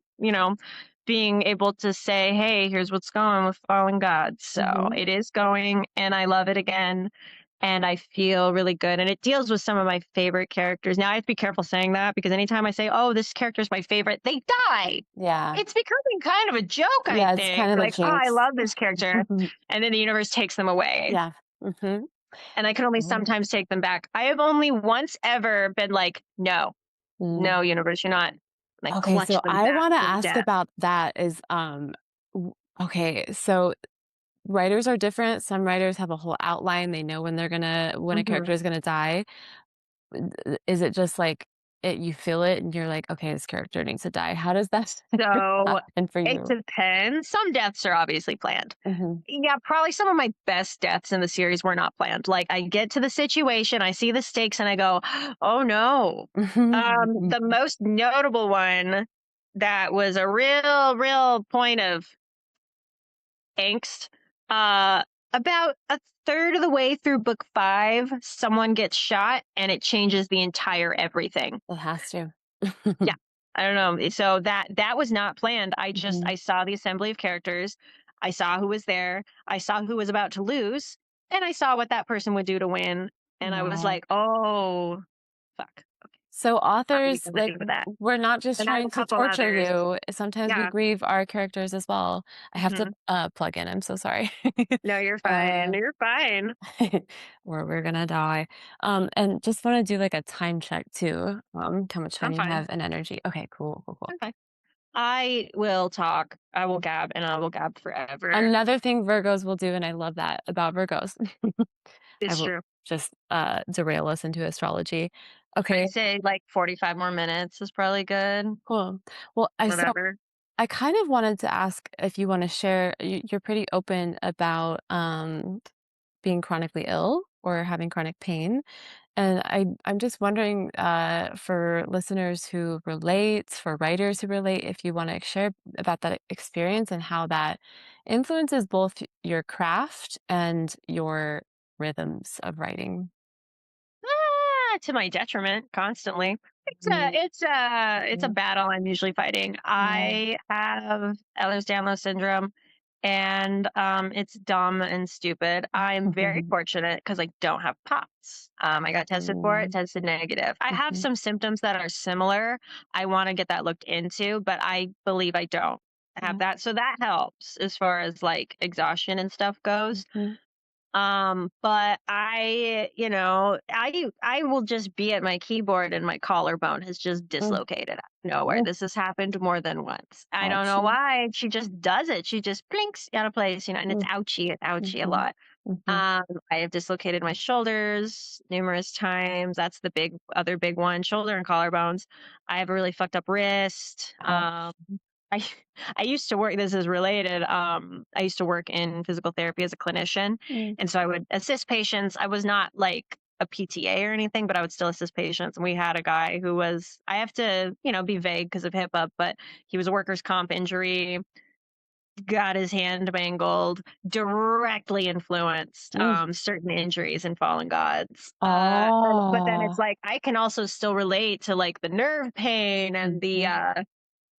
Speaker 2: being able to say, hey, here's what's going with Fallen Gods. So
Speaker 1: Mhm.
Speaker 2: it is going and I love it again. And I feel really good. And it deals with some of my favorite characters. Now I have to be careful saying that because anytime I say, oh, this character is my favorite, they die.
Speaker 1: Yeah.
Speaker 2: It's becoming kind of a joke, I
Speaker 1: Yeah, it's
Speaker 2: think.
Speaker 1: kind of a
Speaker 2: Like, oh, I
Speaker 1: jinx.
Speaker 2: love this character. And then the universe takes them away.
Speaker 1: Yeah. Mhm.
Speaker 2: And I can only
Speaker 1: Mhm.
Speaker 2: sometimes take them back. I have only once ever been like, no,
Speaker 1: Mm.
Speaker 2: no, universe, you're not. Like,
Speaker 1: Okay,
Speaker 2: clutch
Speaker 1: so
Speaker 2: them
Speaker 1: I
Speaker 2: back
Speaker 1: wanna
Speaker 2: with
Speaker 1: ask
Speaker 2: death.
Speaker 1: about that is, okay, so writers are different. Some writers have a whole outline. They know when a
Speaker 2: Hmm.
Speaker 1: character is gonna die. Is it just like you feel it and you're like, okay, this character needs to die? How does that
Speaker 2: So
Speaker 1: happen for
Speaker 2: it
Speaker 1: you?
Speaker 2: depends. Some deaths are obviously planned.
Speaker 1: Mhm.
Speaker 2: Yeah, probably some of my best deaths in the series were not planned. Like I get to the situation, I see the stakes, and I go, "Oh no!" The most notable one that was a real point of angst. Uh, about a third of the way through book 5, someone gets shot, and it changes the entire everything.
Speaker 1: It has to.
Speaker 2: Yeah. I don't know. So that was not planned.
Speaker 1: Mhm.
Speaker 2: I saw the assembly of characters. I saw who was there. I saw who was about to lose, and I saw what that person would do to win. And I was
Speaker 1: Wow.
Speaker 2: like, "Oh, fuck.
Speaker 1: So
Speaker 2: Not what are you
Speaker 1: authors,
Speaker 2: gonna
Speaker 1: like,
Speaker 2: do with that?"
Speaker 1: we're not just
Speaker 2: And I have
Speaker 1: trying
Speaker 2: a
Speaker 1: to
Speaker 2: couple
Speaker 1: torture
Speaker 2: others.
Speaker 1: you. Sometimes we
Speaker 2: Yeah.
Speaker 1: grieve our characters as well. I have to
Speaker 2: Hmm.
Speaker 1: plug in. I'm so sorry.
Speaker 2: No, you're fine.
Speaker 1: uh,
Speaker 2: You're fine.
Speaker 1: or we're gonna die. And just want to do like a time check too. How much time
Speaker 2: I'm
Speaker 1: you
Speaker 2: fine.
Speaker 1: have and energy. Okay, cool, cool, cool.
Speaker 2: I'm fine. I will talk. I will gab, and I will gab forever.
Speaker 1: Another thing Virgos will do, and I love that about Virgos. I
Speaker 2: It's
Speaker 1: will
Speaker 2: true.
Speaker 1: just derail us into astrology.
Speaker 2: I
Speaker 1: Okay,
Speaker 2: say like 45 more minutes is probably good.
Speaker 1: cool. Well,
Speaker 2: Whatever.
Speaker 1: I kind of wanted to ask if you want to share. You're pretty open about being chronically ill or having chronic pain. And I'm just wondering for listeners who relate, for writers who relate, if you want to share about that experience and how that influences both your craft and your rhythms of writing.
Speaker 2: To my detriment constantly.
Speaker 1: Mm,
Speaker 2: It's a
Speaker 1: yeah.
Speaker 2: battle I'm usually fighting.
Speaker 1: Yeah.
Speaker 2: I have Ehlers-Danlos syndrome, and it's dumb and stupid. I'm very fortunate because I don't have POTS. I got tested for it,
Speaker 1: Mm,
Speaker 2: tested negative. I have
Speaker 1: mhm,
Speaker 2: some symptoms that are similar. I want to get that looked into, but I believe I don't have
Speaker 1: yeah,
Speaker 2: that. So that helps as far as like exhaustion and stuff goes.
Speaker 1: mhm,
Speaker 2: But I will just be at my keyboard and my collarbone has just
Speaker 1: mm,
Speaker 2: dislocated out of nowhere.
Speaker 1: mm,
Speaker 2: This has happened more than once. I don't know
Speaker 1: ouchie.
Speaker 2: why. She just does it. She just blinks out of place, and it's
Speaker 1: Mm,
Speaker 2: ouchy a
Speaker 1: mhm,
Speaker 2: lot.
Speaker 1: mhm,
Speaker 2: I have dislocated my shoulders numerous times. That's the other big one, shoulder and collarbones. I have a really fucked up wrist.
Speaker 1: ouch.
Speaker 2: I I used to work, this is related. I used to work in physical therapy as a clinician,
Speaker 1: Mm,
Speaker 2: and so I would assist patients. I was not like a PTA or anything, but I would still assist patients. And we had a guy who was, I have to, be vague because of HIPAA, but he was a workers' comp injury, got his hand mangled, directly influenced
Speaker 1: mm.
Speaker 2: certain injuries in Fallen Gods. But then it's
Speaker 1: Oh.
Speaker 2: like I can also still relate to like the nerve pain and
Speaker 1: Mhm,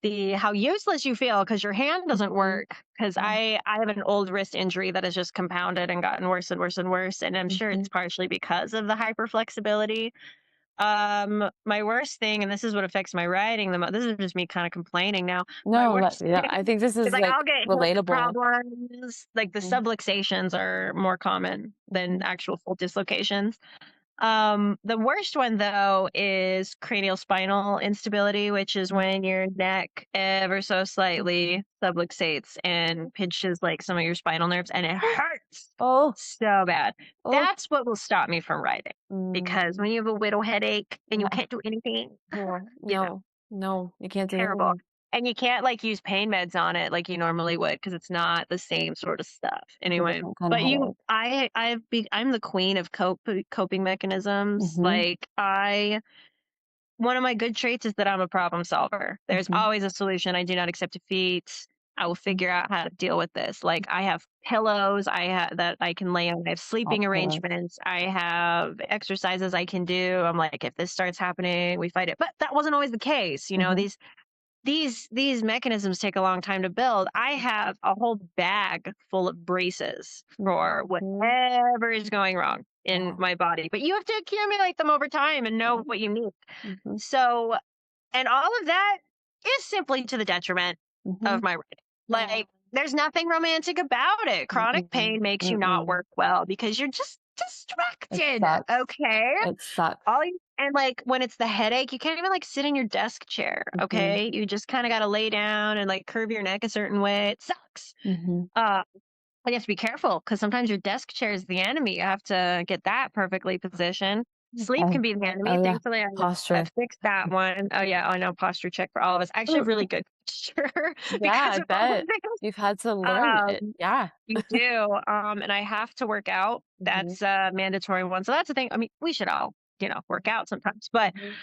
Speaker 2: the how useless you feel because your hand doesn't
Speaker 1: mhm,
Speaker 2: work. Because
Speaker 1: yeah,
Speaker 2: I have an old wrist injury that has just compounded and gotten worse and worse and worse, and I'm sure
Speaker 1: mhm.
Speaker 2: it's partially because of the hyperflexibility. My worst thing, and this is what affects my writing the most, this is just me kind of complaining now. My
Speaker 1: No,
Speaker 2: worst
Speaker 1: yeah,
Speaker 2: thing
Speaker 1: I think this
Speaker 2: is
Speaker 1: is,
Speaker 2: like
Speaker 1: like,
Speaker 2: I'll get hip
Speaker 1: relatable.
Speaker 2: problems. Like the
Speaker 1: Mm,
Speaker 2: subluxations are more common than
Speaker 1: mhm.
Speaker 2: actual full dislocations. The worst one though is cranial spinal instability, which is
Speaker 1: Mm.
Speaker 2: when your neck ever so slightly subluxates and pinches like some of your spinal nerves and it hurts
Speaker 1: Oh,
Speaker 2: so bad.
Speaker 1: oh.
Speaker 2: That's what will stop me from writing. Because
Speaker 1: Mm,
Speaker 2: when you have a widow headache and you
Speaker 1: yeah.
Speaker 2: can't do anything,
Speaker 1: No,
Speaker 2: you know,
Speaker 1: no, no, you can't do
Speaker 2: terrible.
Speaker 1: anything.
Speaker 2: And you can't like use pain meds on it like you normally would because it's not the same sort of stuff.
Speaker 1: It's a
Speaker 2: Anyway,
Speaker 1: different kind of
Speaker 2: but
Speaker 1: headache.
Speaker 2: I'm the queen of coping mechanisms.
Speaker 1: Mhm,
Speaker 2: One of my good traits is that I'm a problem solver. There's
Speaker 1: mhm.
Speaker 2: always a solution. I do not accept defeat. I will figure out how to deal with this. Like I have pillows I have that I can lay on. I have
Speaker 1: Hot
Speaker 2: sleeping
Speaker 1: pillows.
Speaker 2: arrangements. I have exercises I can do. I'm like, if this starts happening, we fight it. But that wasn't always the case.
Speaker 1: Mhm,
Speaker 2: These mechanisms take a long time to build. I have a whole bag full of braces for
Speaker 1: mhm.
Speaker 2: whatever is going wrong in
Speaker 1: Yeah,
Speaker 2: my body. But you have to accumulate them over time and know
Speaker 1: yeah.
Speaker 2: what you need.
Speaker 1: Mhm,
Speaker 2: So, and all of that is simply to the detriment of
Speaker 1: mhm.
Speaker 2: my writing.
Speaker 1: Yeah.
Speaker 2: Like, there's nothing romantic about it. Chronic
Speaker 1: Mm-mm,
Speaker 2: pain makes you not
Speaker 1: mm-mm.
Speaker 2: work well because you're just
Speaker 1: It
Speaker 2: distracted.
Speaker 1: sucks.
Speaker 2: Okay.
Speaker 1: It sucks.
Speaker 2: And like when it's the headache, you can't even like sit in your desk chair.
Speaker 1: Mhm,
Speaker 2: Okay. You just kind of got to lay down and like curve your neck a certain way. It sucks.
Speaker 1: mhm.
Speaker 2: Uh, and you have to be careful because sometimes your desk chair is the enemy. You have to get that perfectly positioned. Sleep
Speaker 1: Okay.
Speaker 2: can be the
Speaker 1: Oh,
Speaker 2: enemy.
Speaker 1: yeah.
Speaker 2: Thankfully,
Speaker 1: Posture.
Speaker 2: I've fixed that one. Oh, yeah. I know posture check for all of us. I actually have really good posture
Speaker 1: Yeah,
Speaker 2: because
Speaker 1: I
Speaker 2: of all of
Speaker 1: bet.
Speaker 2: this.
Speaker 1: You've had to learn it.
Speaker 2: Um,
Speaker 1: Yeah.
Speaker 2: you do. And I have to work out.
Speaker 1: Mhm,
Speaker 2: That's a mandatory one. So that's the thing. I mean, we should all, work out sometimes, but
Speaker 1: mhm.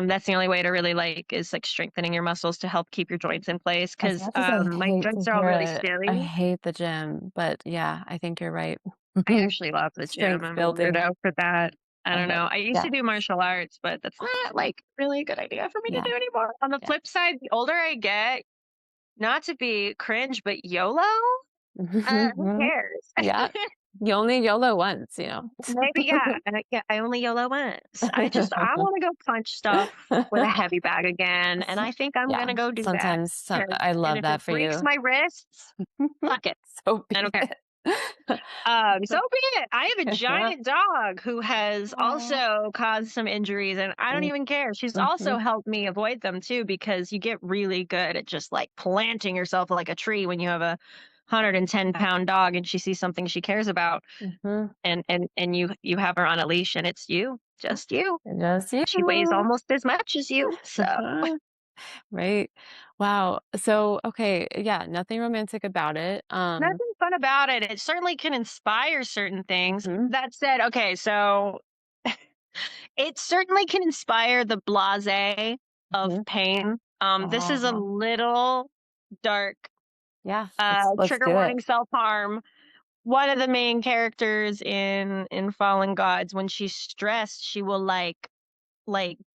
Speaker 2: that's the only way to really like is like strengthening your muscles to help keep your joints in place.
Speaker 1: I was
Speaker 2: Cause
Speaker 1: about to say, I
Speaker 2: my
Speaker 1: hate to
Speaker 2: joints are all
Speaker 1: hear
Speaker 2: really
Speaker 1: it. I
Speaker 2: silly.
Speaker 1: hate the gym, but yeah, I think you're right.
Speaker 2: I actually love the gym.
Speaker 1: Strength
Speaker 2: I'm a
Speaker 1: building.
Speaker 2: weirdo for that. I don't
Speaker 1: Okay.
Speaker 2: know. I used to
Speaker 1: Yeah.
Speaker 2: do martial arts, but that's not like really a good idea for me to
Speaker 1: Yeah.
Speaker 2: do anymore. On the
Speaker 1: Yeah.
Speaker 2: flip side, the older I get, not to be cringe, but YOLO, who cares?
Speaker 1: Yeah. You only YOLO once, you know?
Speaker 2: Maybe, yeah. Yeah, I only YOLO once. I want to go punch stuff with a heavy bag again. And I think I'm going
Speaker 1: Yeah.
Speaker 2: to go do that.
Speaker 1: Sometimes I
Speaker 2: And
Speaker 1: love
Speaker 2: if it
Speaker 1: that for
Speaker 2: breaks
Speaker 1: you.
Speaker 2: my wrists, fuck it.
Speaker 1: So
Speaker 2: I
Speaker 1: be
Speaker 2: don't care.
Speaker 1: it.
Speaker 2: So be it. I have a giant dog who has
Speaker 1: Aw.
Speaker 2: also caused some injuries, and I don't
Speaker 1: Mm,
Speaker 2: even care. She's also
Speaker 1: mhm,
Speaker 2: helped me avoid them too, because you get really good at just like planting yourself like a tree when you have a 110-pound dog and she sees something she cares about,
Speaker 1: mhm.
Speaker 2: and you have her on a leash, and it's you, just you.
Speaker 1: Just
Speaker 2: She weighs
Speaker 1: you.
Speaker 2: almost as much as you, so
Speaker 1: Right. Wow. So, okay, yeah, nothing romantic about it.
Speaker 2: nothing fun about it. It certainly can inspire certain things.
Speaker 1: Mhm,
Speaker 2: That said, okay, so it certainly can inspire the blasé of
Speaker 1: mhm.
Speaker 2: pain. This is a
Speaker 1: Aw.
Speaker 2: little dark,
Speaker 1: Yeah, let's
Speaker 2: trigger
Speaker 1: do it.
Speaker 2: warning, self-harm. One of the main characters in Fallen Gods, when she's stressed, she will like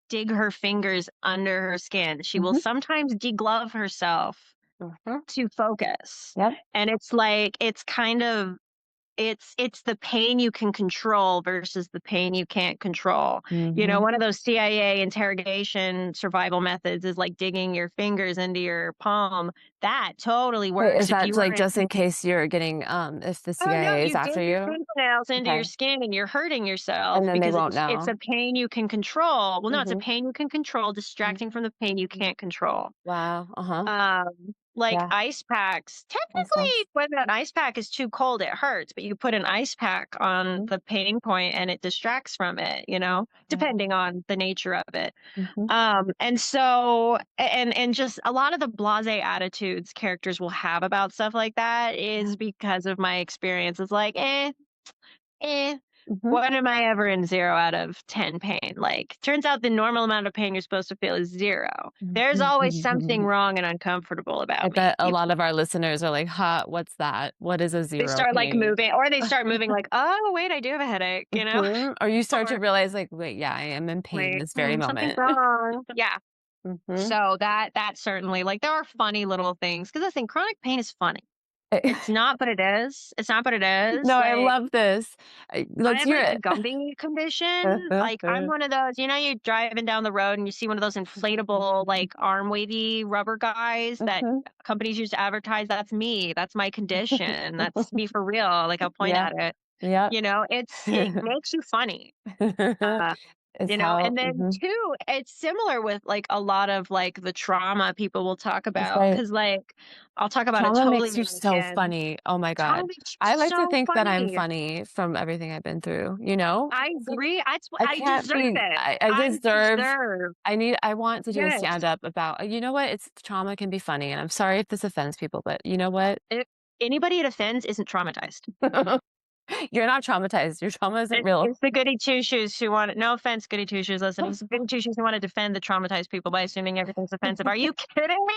Speaker 2: dig her fingers under her skin. She will
Speaker 1: Mhm,
Speaker 2: sometimes deglove herself
Speaker 1: mhm.
Speaker 2: to focus.
Speaker 1: Yep.
Speaker 2: And it's like it's kind of it's the pain you can control versus the pain you can't control.
Speaker 1: Mhm.
Speaker 2: One of those CIA interrogation survival methods is like digging your fingers into your palm. That totally
Speaker 1: Wait, is
Speaker 2: works if
Speaker 1: that,
Speaker 2: you are
Speaker 1: like,
Speaker 2: in.
Speaker 1: just in case you're getting, if the
Speaker 2: Oh no,
Speaker 1: CIA is
Speaker 2: you dig
Speaker 1: after
Speaker 2: your
Speaker 1: you?
Speaker 2: fingernails into your
Speaker 1: Okay.
Speaker 2: skin and you're hurting
Speaker 1: And
Speaker 2: yourself
Speaker 1: then they
Speaker 2: because
Speaker 1: won't
Speaker 2: it's
Speaker 1: know.
Speaker 2: a pain you can control. Well, no, it's a
Speaker 1: Mhm,
Speaker 2: pain you can control,
Speaker 1: mhm,
Speaker 2: distracting from the pain you
Speaker 1: mhm.
Speaker 2: can't control.
Speaker 1: Wow, uh-huh.
Speaker 2: Like
Speaker 1: Yeah,
Speaker 2: ice packs.
Speaker 1: ice packs.
Speaker 2: Technically, when an ice pack is too cold, it hurts, but you put an ice pack on
Speaker 1: Mhm,
Speaker 2: the pain point and it distracts from it,
Speaker 1: yeah.
Speaker 2: depending on the nature of it.
Speaker 1: Mhm,
Speaker 2: And so and just a lot of the blasé attitudes characters will have about stuff like that
Speaker 1: yeah.
Speaker 2: is because of my experience. It's like, eh,
Speaker 1: Mhm,
Speaker 2: when am I ever in 0 out of 10 pain? Like, turns out the normal amount of pain you're supposed to feel is 0. There's always something
Speaker 1: mhm.
Speaker 2: wrong and uncomfortable
Speaker 1: I
Speaker 2: about me.
Speaker 1: bet a lot of our listeners are like, "Huh, what's that? What is a
Speaker 2: They
Speaker 1: 0
Speaker 2: start like
Speaker 1: pain?"
Speaker 2: moving, or they start moving like, "Oh, wait, I do have a headache,"
Speaker 1: Mhm, or you start to
Speaker 2: Or,
Speaker 1: realize like, "Wait, yeah, I am in pain
Speaker 2: "Wait,
Speaker 1: this very
Speaker 2: something's
Speaker 1: moment."
Speaker 2: wrong." Yeah.
Speaker 1: Mhm.
Speaker 2: So that certainly like there are funny little things because I think chronic pain is funny. It's not, but it is. It's not, but it is.
Speaker 1: No, I
Speaker 2: Like
Speaker 1: love this.
Speaker 2: I
Speaker 1: Let's
Speaker 2: have
Speaker 1: hear
Speaker 2: like the
Speaker 1: it.
Speaker 2: Gumby condition. Like I'm one of those, you're driving down the road and you see one of those inflatable, like arm wavy rubber guys that
Speaker 1: Mhm.
Speaker 2: companies use to advertise. That's me. That's my condition. That's me for real. Like I'll point
Speaker 1: Yeah.
Speaker 2: at it.
Speaker 1: Yep.
Speaker 2: It makes you funny. Uh,
Speaker 1: It's how
Speaker 2: and then
Speaker 1: mhm.
Speaker 2: two, it's similar with like a lot of like the trauma people will talk
Speaker 1: That's
Speaker 2: about.
Speaker 1: right.
Speaker 2: Cause like I'll talk about it
Speaker 1: Trauma
Speaker 2: totally
Speaker 1: makes you
Speaker 2: in
Speaker 1: so
Speaker 2: and
Speaker 1: funny. Oh my
Speaker 2: trauma
Speaker 1: god.
Speaker 2: makes you
Speaker 1: I like to
Speaker 2: so
Speaker 1: think that I'm
Speaker 2: funny.
Speaker 1: funny from everything I've been through, you know?
Speaker 2: I
Speaker 1: See,
Speaker 2: agree.
Speaker 1: I
Speaker 2: I
Speaker 1: can't
Speaker 2: deserve
Speaker 1: be
Speaker 2: it.
Speaker 1: I
Speaker 2: I
Speaker 1: deserve
Speaker 2: deserve.
Speaker 1: I want to do a
Speaker 2: Yes.
Speaker 1: stand-up about you know what? It's trauma can be funny, and I'm sorry if this offends people, but you know what?
Speaker 2: It, anybody it offends isn't traumatized.
Speaker 1: You're not traumatized. Your trauma isn't real.
Speaker 2: It's the goody two shoes who want no offense, goody two shoes listening. It's the goody two shoes who want to defend the traumatized people by assuming everything's offensive. Are you kidding me?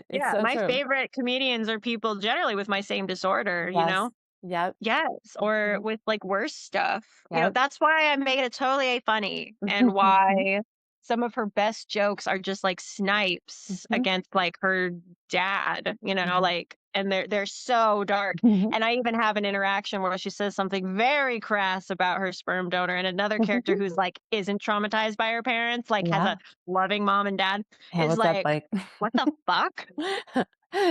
Speaker 1: It's
Speaker 2: Yeah,
Speaker 1: so
Speaker 2: my
Speaker 1: true.
Speaker 2: favorite comedians are people generally with my same disorder, you
Speaker 1: Yes.
Speaker 2: know?
Speaker 1: Yep.
Speaker 2: Yes, or
Speaker 1: Mhm.
Speaker 2: with like worse stuff.
Speaker 1: Yep.
Speaker 2: That's why I made it totally funny and why some of her best jokes are just like snipes
Speaker 1: Mhm.
Speaker 2: against like her dad,
Speaker 1: Mhm.
Speaker 2: like and they're so dark.
Speaker 1: Mhm.
Speaker 2: And I even have an interaction where she says something very crass about her sperm donor and another character who's like isn't traumatized by her parents, like has a
Speaker 1: Yeah.
Speaker 2: loving mom and dad
Speaker 1: Hey,
Speaker 2: is
Speaker 1: what's up,
Speaker 2: like,
Speaker 1: like?
Speaker 2: "What the fuck?"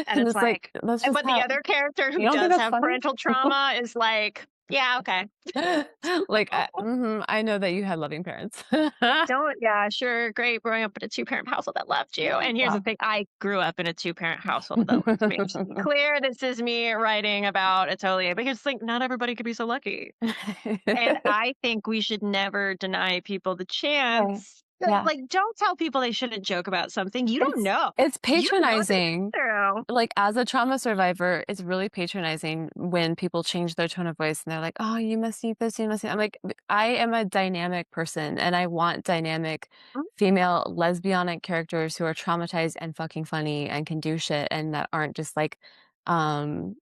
Speaker 2: And
Speaker 1: And
Speaker 2: it's
Speaker 1: it's like,
Speaker 2: like
Speaker 1: that's
Speaker 2: and
Speaker 1: just
Speaker 2: but the
Speaker 1: how
Speaker 2: other character
Speaker 1: you
Speaker 2: who
Speaker 1: don't think
Speaker 2: does
Speaker 1: that's
Speaker 2: have
Speaker 1: funny?
Speaker 2: parental trauma is like, "Yeah, okay."
Speaker 1: Like, I know that you had loving parents.
Speaker 2: Don't yeah, sure, great growing up in a two-parent household that loved you. And here's the
Speaker 1: Wow.
Speaker 2: thing, I grew up in a two-parent household that loved me. Just to be clear, this is me writing about Atelier because like not everybody could be so lucky. And I think we should never deny people the
Speaker 1: Right.
Speaker 2: chance.
Speaker 1: Yeah.
Speaker 2: Like, don't tell people they shouldn't joke about something. You don't
Speaker 1: It's
Speaker 2: know.
Speaker 1: it's
Speaker 2: You don't know what they've
Speaker 1: patronizing.
Speaker 2: been through.
Speaker 1: Like, as a trauma survivor, it's really patronizing when people change their tone of voice and they're like, "Oh, you must need this, you must need" I'm like, I am a dynamic person, and I want dynamic
Speaker 2: Mm,
Speaker 1: female lesbianic characters who are traumatized and fucking funny and can do shit and that aren't just like, um,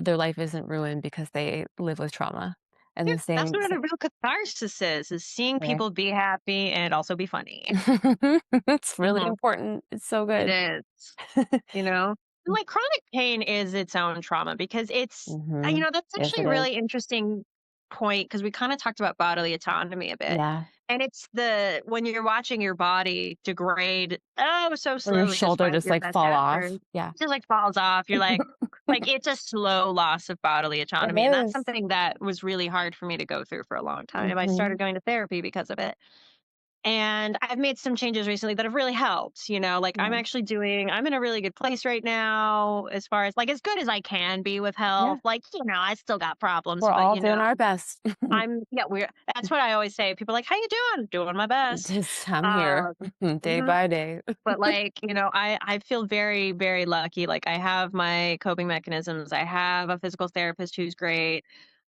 Speaker 1: their life isn't ruined because they live with trauma. And
Speaker 2: yeah,
Speaker 1: the
Speaker 2: that's
Speaker 1: same
Speaker 2: what
Speaker 1: sa
Speaker 2: a real catharsis is seeing
Speaker 1: right.
Speaker 2: people be happy and also be funny.
Speaker 1: It's really
Speaker 2: Mhm.
Speaker 1: important. It's so
Speaker 2: It
Speaker 1: good.
Speaker 2: is. You know? Like, chronic pain is its own trauma because it's
Speaker 1: Mhm.
Speaker 2: that's
Speaker 1: Yes,
Speaker 2: actually
Speaker 1: it
Speaker 2: a
Speaker 1: is.
Speaker 2: really interesting point because we kinda talked about bodily autonomy a bit,
Speaker 1: Yeah.
Speaker 2: and it's the when you're watching your body degrade, oh, so
Speaker 1: Or your
Speaker 2: slowly
Speaker 1: shoulder
Speaker 2: despite
Speaker 1: just,
Speaker 2: your
Speaker 1: like,
Speaker 2: best
Speaker 1: fall
Speaker 2: efforts,
Speaker 1: off. Yeah.
Speaker 2: it just, like, falls off, you're like, it's a slow loss of bodily
Speaker 1: It
Speaker 2: autonomy, and that's
Speaker 1: is.
Speaker 2: something that was really hard for me to go through for a long time. I started
Speaker 1: Mhm.
Speaker 2: going to therapy because of it. And I've made some changes recently that have really helped, like
Speaker 1: Yeah.
Speaker 2: I'm in a really good place right now as far as like as good as I can be with
Speaker 1: Yeah.
Speaker 2: health. Like, I still got problems,
Speaker 1: We're
Speaker 2: but
Speaker 1: all doing our best.
Speaker 2: we're that's what I always say. People are like, "How you doing?" Doing my best.
Speaker 1: Just I'm here
Speaker 2: Um,
Speaker 1: day
Speaker 2: mhm.
Speaker 1: by day.
Speaker 2: But like, I feel very, very lucky. Like I have my coping mechanisms. I have a physical therapist who's great.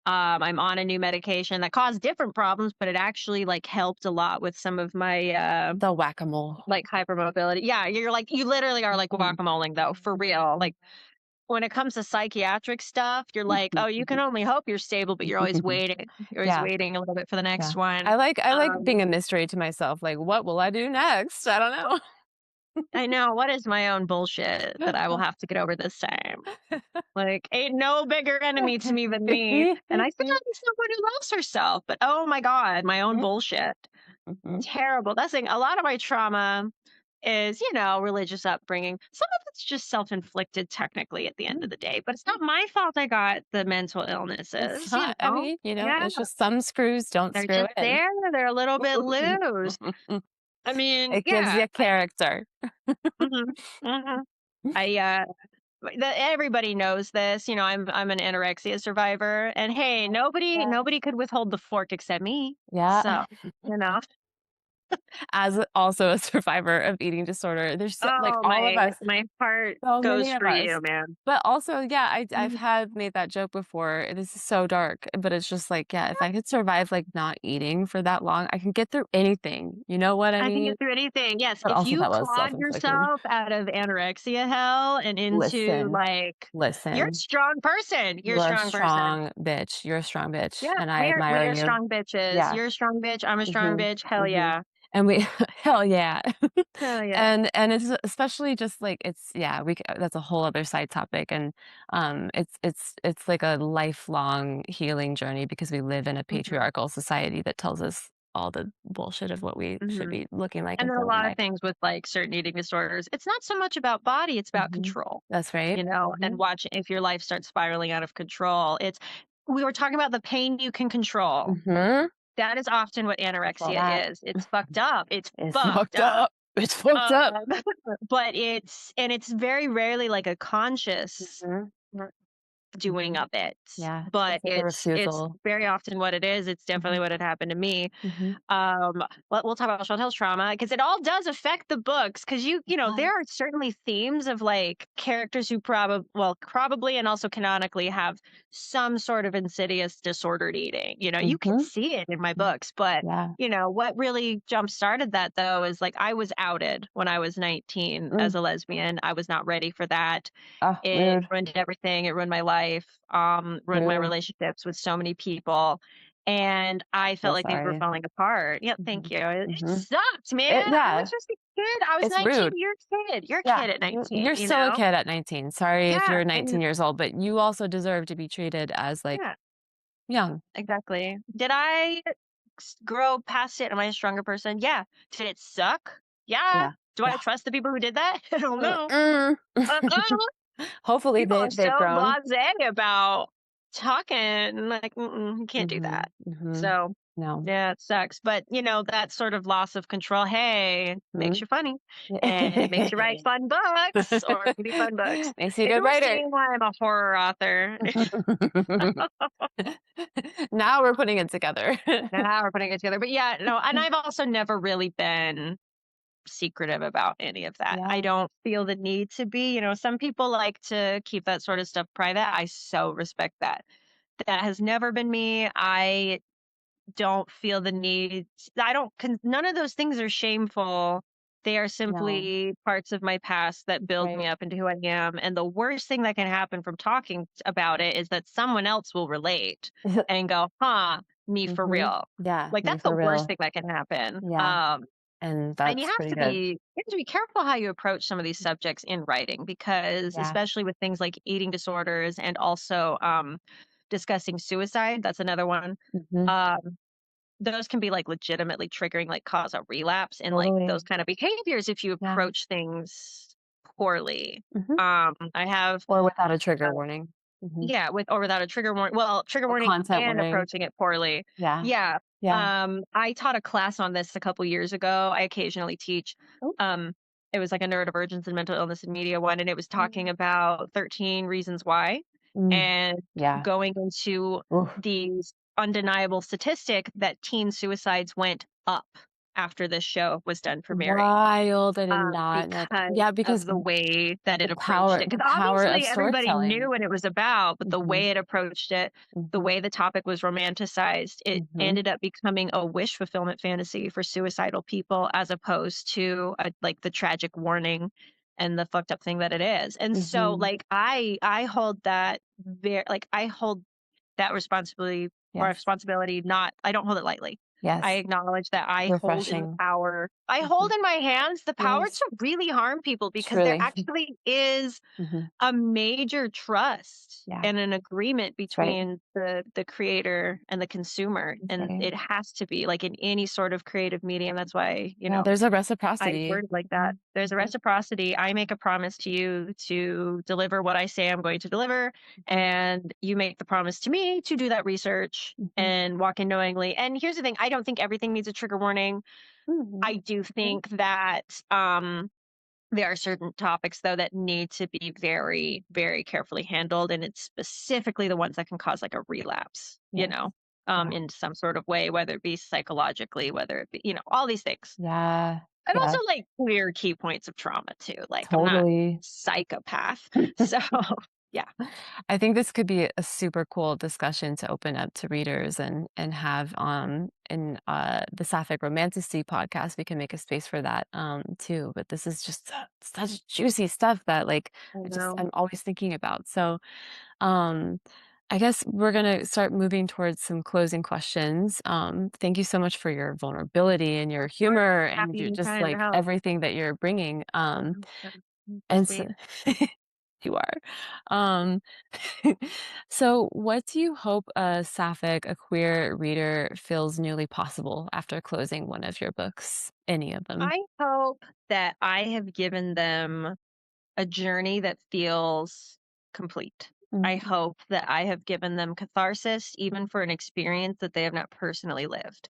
Speaker 2: I'm on a new medication that caused different problems, but it actually like helped a lot with some of my
Speaker 1: The whack-a-mole.
Speaker 2: like hypermobility. Yeah, you literally are like
Speaker 1: Mhm.
Speaker 2: guacamoling though, for real. Like when it comes to psychiatric stuff, you're like, oh, you can only hope you're stable, but you're always waiting. You're always
Speaker 1: Yeah,
Speaker 2: waiting a little bit for the
Speaker 1: yeah.
Speaker 2: next one.
Speaker 1: I like being a
Speaker 2: Um,
Speaker 1: mystery to myself, like, "What will I do next?" I don't
Speaker 2: I know what is my own bullshit that I will
Speaker 1: know.
Speaker 2: have to get over this time. Like, ain't no bigger enemy to me than me. And I think I'm someone who loves herself, but oh my God, my own
Speaker 1: Mhm,
Speaker 2: bullshit.
Speaker 1: mhm.
Speaker 2: Terrible. That's the thing. A lot of my trauma is, religious upbringing. Some of it's just self inflicted, technically, at the end of
Speaker 1: Mm.
Speaker 2: the day, but it's not my fault I got the mental
Speaker 1: It's
Speaker 2: illnesses,
Speaker 1: not I mean,
Speaker 2: Yeah,
Speaker 1: it's just some screws don't
Speaker 2: they're
Speaker 1: screw
Speaker 2: just
Speaker 1: in.
Speaker 2: there. They're a little bit loose. I mean,
Speaker 1: It gives
Speaker 2: yeah.
Speaker 1: you character.
Speaker 2: Hmm. hmm I, everybody knows this. I'm an anorexia survivor, and hey,
Speaker 1: Yes.
Speaker 2: nobody could withhold the fork except me. So,
Speaker 1: Yeah.
Speaker 2: you know,
Speaker 1: As also a survivor of eating disorder, there's so like,
Speaker 2: oh
Speaker 1: all of us,
Speaker 2: my heart
Speaker 1: so
Speaker 2: goes
Speaker 1: many of
Speaker 2: for
Speaker 1: us.
Speaker 2: you, man.
Speaker 1: But also, yeah, I've
Speaker 2: Mhm.
Speaker 1: had made that joke before, this is so dark, but it's just like, yeah, if I could survive, like, not eating for that long, I can get through anything, you know what I
Speaker 2: I can
Speaker 1: mean?
Speaker 2: get through anything. Yes,
Speaker 1: But
Speaker 2: if
Speaker 1: also
Speaker 2: you
Speaker 1: that was
Speaker 2: clawed
Speaker 1: self-inflicted.
Speaker 2: yourself out of anorexia hell and into
Speaker 1: Listen,
Speaker 2: like, you're a
Speaker 1: listen.
Speaker 2: strong person. You're a
Speaker 1: You're a
Speaker 2: strong person.
Speaker 1: strong bitch. You're a strong bitch,
Speaker 2: Yeah,
Speaker 1: and I
Speaker 2: we
Speaker 1: admire
Speaker 2: are
Speaker 1: you.
Speaker 2: strong bitches.
Speaker 1: Yeah.
Speaker 2: You're a strong bitch. I'm a strong
Speaker 1: Mhm.
Speaker 2: bitch. Hell
Speaker 1: Mhm.
Speaker 2: yeah.
Speaker 1: And we hell yeah.
Speaker 2: Hell yeah.
Speaker 1: And it's especially just like it's yeah, that's a whole other side topic, and, it's like a lifelong healing journey because we live in a
Speaker 2: Hmm.
Speaker 1: patriarchal society that tells us all the bullshit of what we should
Speaker 2: hmm
Speaker 1: be looking like
Speaker 2: And
Speaker 1: and
Speaker 2: then a
Speaker 1: feeling
Speaker 2: lot of
Speaker 1: like.
Speaker 2: things with like certain eating disorders, it's not so much about body, it's about
Speaker 1: Mhm.
Speaker 2: control,
Speaker 1: That's right.
Speaker 2: and
Speaker 1: Mhm.
Speaker 2: watching if your life starts spiraling out of control. we were talking about the pain you can control.
Speaker 1: Mhm.
Speaker 2: That is often what
Speaker 1: All
Speaker 2: anorexia
Speaker 1: that.
Speaker 2: is. It's fucked up. It's
Speaker 1: It's
Speaker 2: fucked
Speaker 1: fucked
Speaker 2: up.
Speaker 1: up. It's fucked up.
Speaker 2: Um, but it's very rarely like a conscious
Speaker 1: Mhm.
Speaker 2: doing
Speaker 1: Mhm.
Speaker 2: of it,
Speaker 1: Yeah.
Speaker 2: but
Speaker 1: It's like a
Speaker 2: it's
Speaker 1: refusal.
Speaker 2: very often what it is. It's definitely
Speaker 1: Mhm.
Speaker 2: what had happened to me.
Speaker 1: Mhm.
Speaker 2: We'll talk about Chantel's trauma because it all does affect the books. Because
Speaker 1: Yes.
Speaker 2: there are certainly themes of like characters who probably and also canonically have some sort of insidious disordered eating. You can
Speaker 1: Mhm.
Speaker 2: see it in my
Speaker 1: Mm.
Speaker 2: books, but
Speaker 1: Yeah.
Speaker 2: what really jump started that though is like I was outed when I was 19 as
Speaker 1: Mm.
Speaker 2: a lesbian. I was not ready for that.
Speaker 1: Oh,
Speaker 2: It
Speaker 1: rude.
Speaker 2: ruined everything. It ruined my life, ruined my
Speaker 1: Rude.
Speaker 2: relationships with so many people, and I felt
Speaker 1: So
Speaker 2: like things were
Speaker 1: sorry.
Speaker 2: falling apart. Yeah, thank
Speaker 1: Mhm.
Speaker 2: you. It
Speaker 1: Mhm.
Speaker 2: sucked, man.
Speaker 1: It
Speaker 2: I was
Speaker 1: yeah.
Speaker 2: just a kid. I was
Speaker 1: It's
Speaker 2: 19.
Speaker 1: rude.
Speaker 2: You're a kid. You're a
Speaker 1: Yeah.
Speaker 2: kid at
Speaker 1: You're
Speaker 2: 19, you
Speaker 1: still a
Speaker 2: know?
Speaker 1: kid at 19. Sorry if
Speaker 2: Yeah,
Speaker 1: you're 19
Speaker 2: and
Speaker 1: years old, but you also deserve to be treated as, like,
Speaker 2: yeah,
Speaker 1: young.
Speaker 2: exactly. Did I grow past it? Am I a stronger person? Yeah. Did it suck? Yeah.
Speaker 1: Yeah.
Speaker 2: Do I
Speaker 1: Yeah.
Speaker 2: trust the people who did that? I don't know.
Speaker 1: Mm-mm.
Speaker 2: Uh-uh.
Speaker 1: Hopefully,
Speaker 2: People are
Speaker 1: they've
Speaker 2: so
Speaker 1: grown.
Speaker 2: blasé about talking, like, you can't do
Speaker 1: Mhm.
Speaker 2: that.
Speaker 1: Mhm.
Speaker 2: So,
Speaker 1: No.
Speaker 2: yeah, it sucks, but, that sort of loss of control, hey, makes
Speaker 1: Mhm.
Speaker 2: you funny, and it makes you write fun books or maybe fun books.
Speaker 1: Makes you a
Speaker 2: Maybe
Speaker 1: good
Speaker 2: we're
Speaker 1: writer.
Speaker 2: seeing why I'm a horror author.
Speaker 1: Now we're putting it together.
Speaker 2: Now we're putting it together, but yeah, no, and I've also never really been secretive about any of that. I
Speaker 1: Yeah.
Speaker 2: don't feel the need to be. Some people like to keep that sort of stuff private. I so respect that. That has never been me. I don't feel the need. None of those things are shameful. They are
Speaker 1: No.
Speaker 2: simply parts of my past that build
Speaker 1: Right.
Speaker 2: me up into who I am. And the worst thing that can happen from talking about it is that someone else will relate and go, huh, me for
Speaker 1: Mhm.
Speaker 2: real.
Speaker 1: Yeah,
Speaker 2: Like
Speaker 1: me
Speaker 2: that's the
Speaker 1: for
Speaker 2: worst
Speaker 1: real.
Speaker 2: thing that can happen.
Speaker 1: Yeah, and
Speaker 2: And
Speaker 1: that's pretty good.
Speaker 2: you have to be careful how you approach some of these subjects in writing because
Speaker 1: Yeah.
Speaker 2: especially with things like eating disorders and also discussing suicide, that's another one.
Speaker 1: Mhm.
Speaker 2: Um, those can be like legitimately triggering, like cause a relapse in like those
Speaker 1: Totally.
Speaker 2: kind of behaviors if you
Speaker 1: Yeah.
Speaker 2: approach things poorly.
Speaker 1: Mhm.
Speaker 2: I have
Speaker 1: Or without a
Speaker 2: uh,
Speaker 1: trigger warning. Mhm.
Speaker 2: yeah, with or without a trigger warning. Well, trigger
Speaker 1: Or
Speaker 2: warning
Speaker 1: content
Speaker 2: and
Speaker 1: warning.
Speaker 2: approaching it poorly.
Speaker 1: Yeah.
Speaker 2: Yeah.
Speaker 1: Yeah.
Speaker 2: I taught a class on this a couple years ago. I occasionally teach.
Speaker 1: Oh.
Speaker 2: Um, it was like a neurodivergence and mental illness in media one, and it was talking
Speaker 1: Mm.
Speaker 2: about 13 reasons why
Speaker 1: Mm.
Speaker 2: and
Speaker 1: Yeah.
Speaker 2: going into
Speaker 1: Oof.
Speaker 2: the undeniable statistic that teen suicides went up after this show was done premiering
Speaker 1: Wild. I did not know that.
Speaker 2: because
Speaker 1: Yeah,
Speaker 2: of
Speaker 1: because
Speaker 2: the way that it approached it.
Speaker 1: the
Speaker 2: Because
Speaker 1: power of
Speaker 2: obviously everybody knew
Speaker 1: storytelling.
Speaker 2: what it was about, but the
Speaker 1: Mhm.
Speaker 2: way it approached it, the
Speaker 1: Mhm.
Speaker 2: way the topic was romanticized, it
Speaker 1: Mhm.
Speaker 2: ended up becoming a wish fulfillment fantasy for suicidal people as opposed to like the tragic warning and the fucked up thing that it is. And so
Speaker 1: Mhm.
Speaker 2: like I hold that very like I hold that
Speaker 1: Yes.
Speaker 2: responsibility not I don't hold it lightly. I
Speaker 1: Yes.
Speaker 2: acknowledge that
Speaker 1: Refreshing.
Speaker 2: I hold
Speaker 1: Mhm.
Speaker 2: in my hands the power
Speaker 1: Yes.
Speaker 2: to really harm people because there
Speaker 1: Truly.
Speaker 2: actually is
Speaker 1: Mhm.
Speaker 2: a major trust
Speaker 1: Yeah.
Speaker 2: and an agreement
Speaker 1: That's right.
Speaker 2: between the creator and the consumer,
Speaker 1: That's
Speaker 2: and
Speaker 1: right.
Speaker 2: it has to be like in any sort of creative medium. That's why,
Speaker 1: Yeah, there's a
Speaker 2: I
Speaker 1: reciprocity.
Speaker 2: worded like that.
Speaker 1: Mhm.
Speaker 2: There's a
Speaker 1: Mhm.
Speaker 2: reciprocity. I make a promise to you to deliver what I say I'm going to deliver,
Speaker 1: Mhm.
Speaker 2: and you make the promise to me to do that research
Speaker 1: Mhm.
Speaker 2: and walk in knowingly. And here's the thing, I don't think everything needs a trigger warning.
Speaker 1: Mhm.
Speaker 2: I do
Speaker 1: Okay.
Speaker 2: think that there are certain topics though that need to be very, very carefully handled, and it's specifically the ones that can cause like a relapse,
Speaker 1: Yes. Yeah.
Speaker 2: in some sort of way, whether it be psychologically, whether it be, all these things.
Speaker 1: Yeah.
Speaker 2: And also
Speaker 1: Yeah.
Speaker 2: like clear key points of trauma too. Like I'm not
Speaker 1: Totally.
Speaker 2: psychopath. So yeah.
Speaker 1: I think this could be a super cool discussion to open up to readers and have in the Sapphic Romantasy podcast. We can make a space for that too. But this is just such juicy stuff that like
Speaker 2: I know.
Speaker 1: I'm always thinking about. So um I guess we're gonna start moving towards some closing questions. Thank you so much for your vulnerability and your
Speaker 2: Of course.
Speaker 1: humor and
Speaker 2: Happy
Speaker 1: your just
Speaker 2: anytime to
Speaker 1: like
Speaker 2: help.
Speaker 1: everything that you're bringing.
Speaker 2: So
Speaker 1: And so
Speaker 2: sweet.
Speaker 1: you are. Um, so what do you hope a Sapphic, a queer reader feels newly possible after closing one of your books? Any of them?
Speaker 2: I hope that I have given them a journey that feels complete. I
Speaker 1: Mhm.
Speaker 2: hope that I have given them catharsis, even for an experience that they have not personally lived.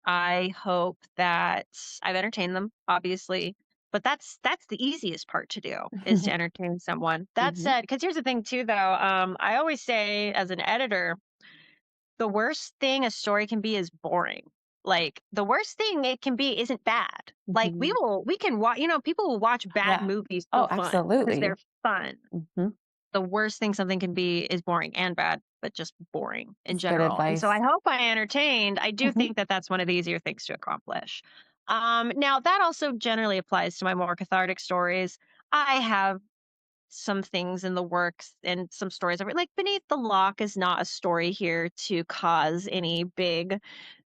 Speaker 2: I hope that I've entertained them, obviously, but that's the easiest part to do is to entertain someone. That
Speaker 1: Mhm.
Speaker 2: said, because here's the thing too, though, I always say as an editor, the worst thing a story can be is boring. Like the worst thing it can be isn't bad. Like
Speaker 1: Mhm.
Speaker 2: we can watch, people will watch bad
Speaker 1: Yeah.
Speaker 2: movies
Speaker 1: Oh,
Speaker 2: for fun because
Speaker 1: absolutely.
Speaker 2: they're fun.
Speaker 1: Mhm.
Speaker 2: The worst thing something can be is boring and bad, but just boring in
Speaker 1: That's good
Speaker 2: general. And so I
Speaker 1: advice.
Speaker 2: hope I entertained. I do
Speaker 1: Mhm.
Speaker 2: think that that's one of the easier things to accomplish. Now that also generally applies to my more cathartic stories. I have some things in the works and some stories like Beneath the Lock is not a story here to cause any big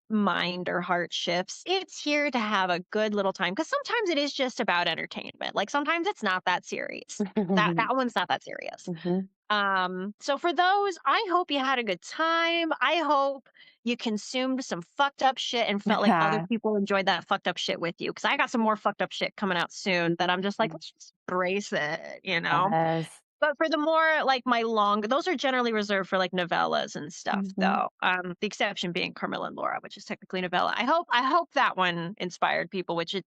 Speaker 2: mind or heart shifts. It's here to have a good little time because sometimes it is just about entertainment. Like sometimes it's not that serious. That one's not that serious.
Speaker 1: Mhm.
Speaker 2: So for those, I hope you had a good time. I hope you consumed some fucked up shit and felt like other
Speaker 1: Yeah.
Speaker 2: people enjoyed that fucked up shit with you. Cause I got some more fucked up shit coming out soon that I'm just like,
Speaker 1: Mhm.
Speaker 2: let's just brace it.
Speaker 1: Yes.
Speaker 2: But for the more like my long, those are generally reserved for like novellas and stuff,
Speaker 1: Mhm.
Speaker 2: though. The exception being Carmilla and Laura, which is technically novella. I hope that one inspired people, which it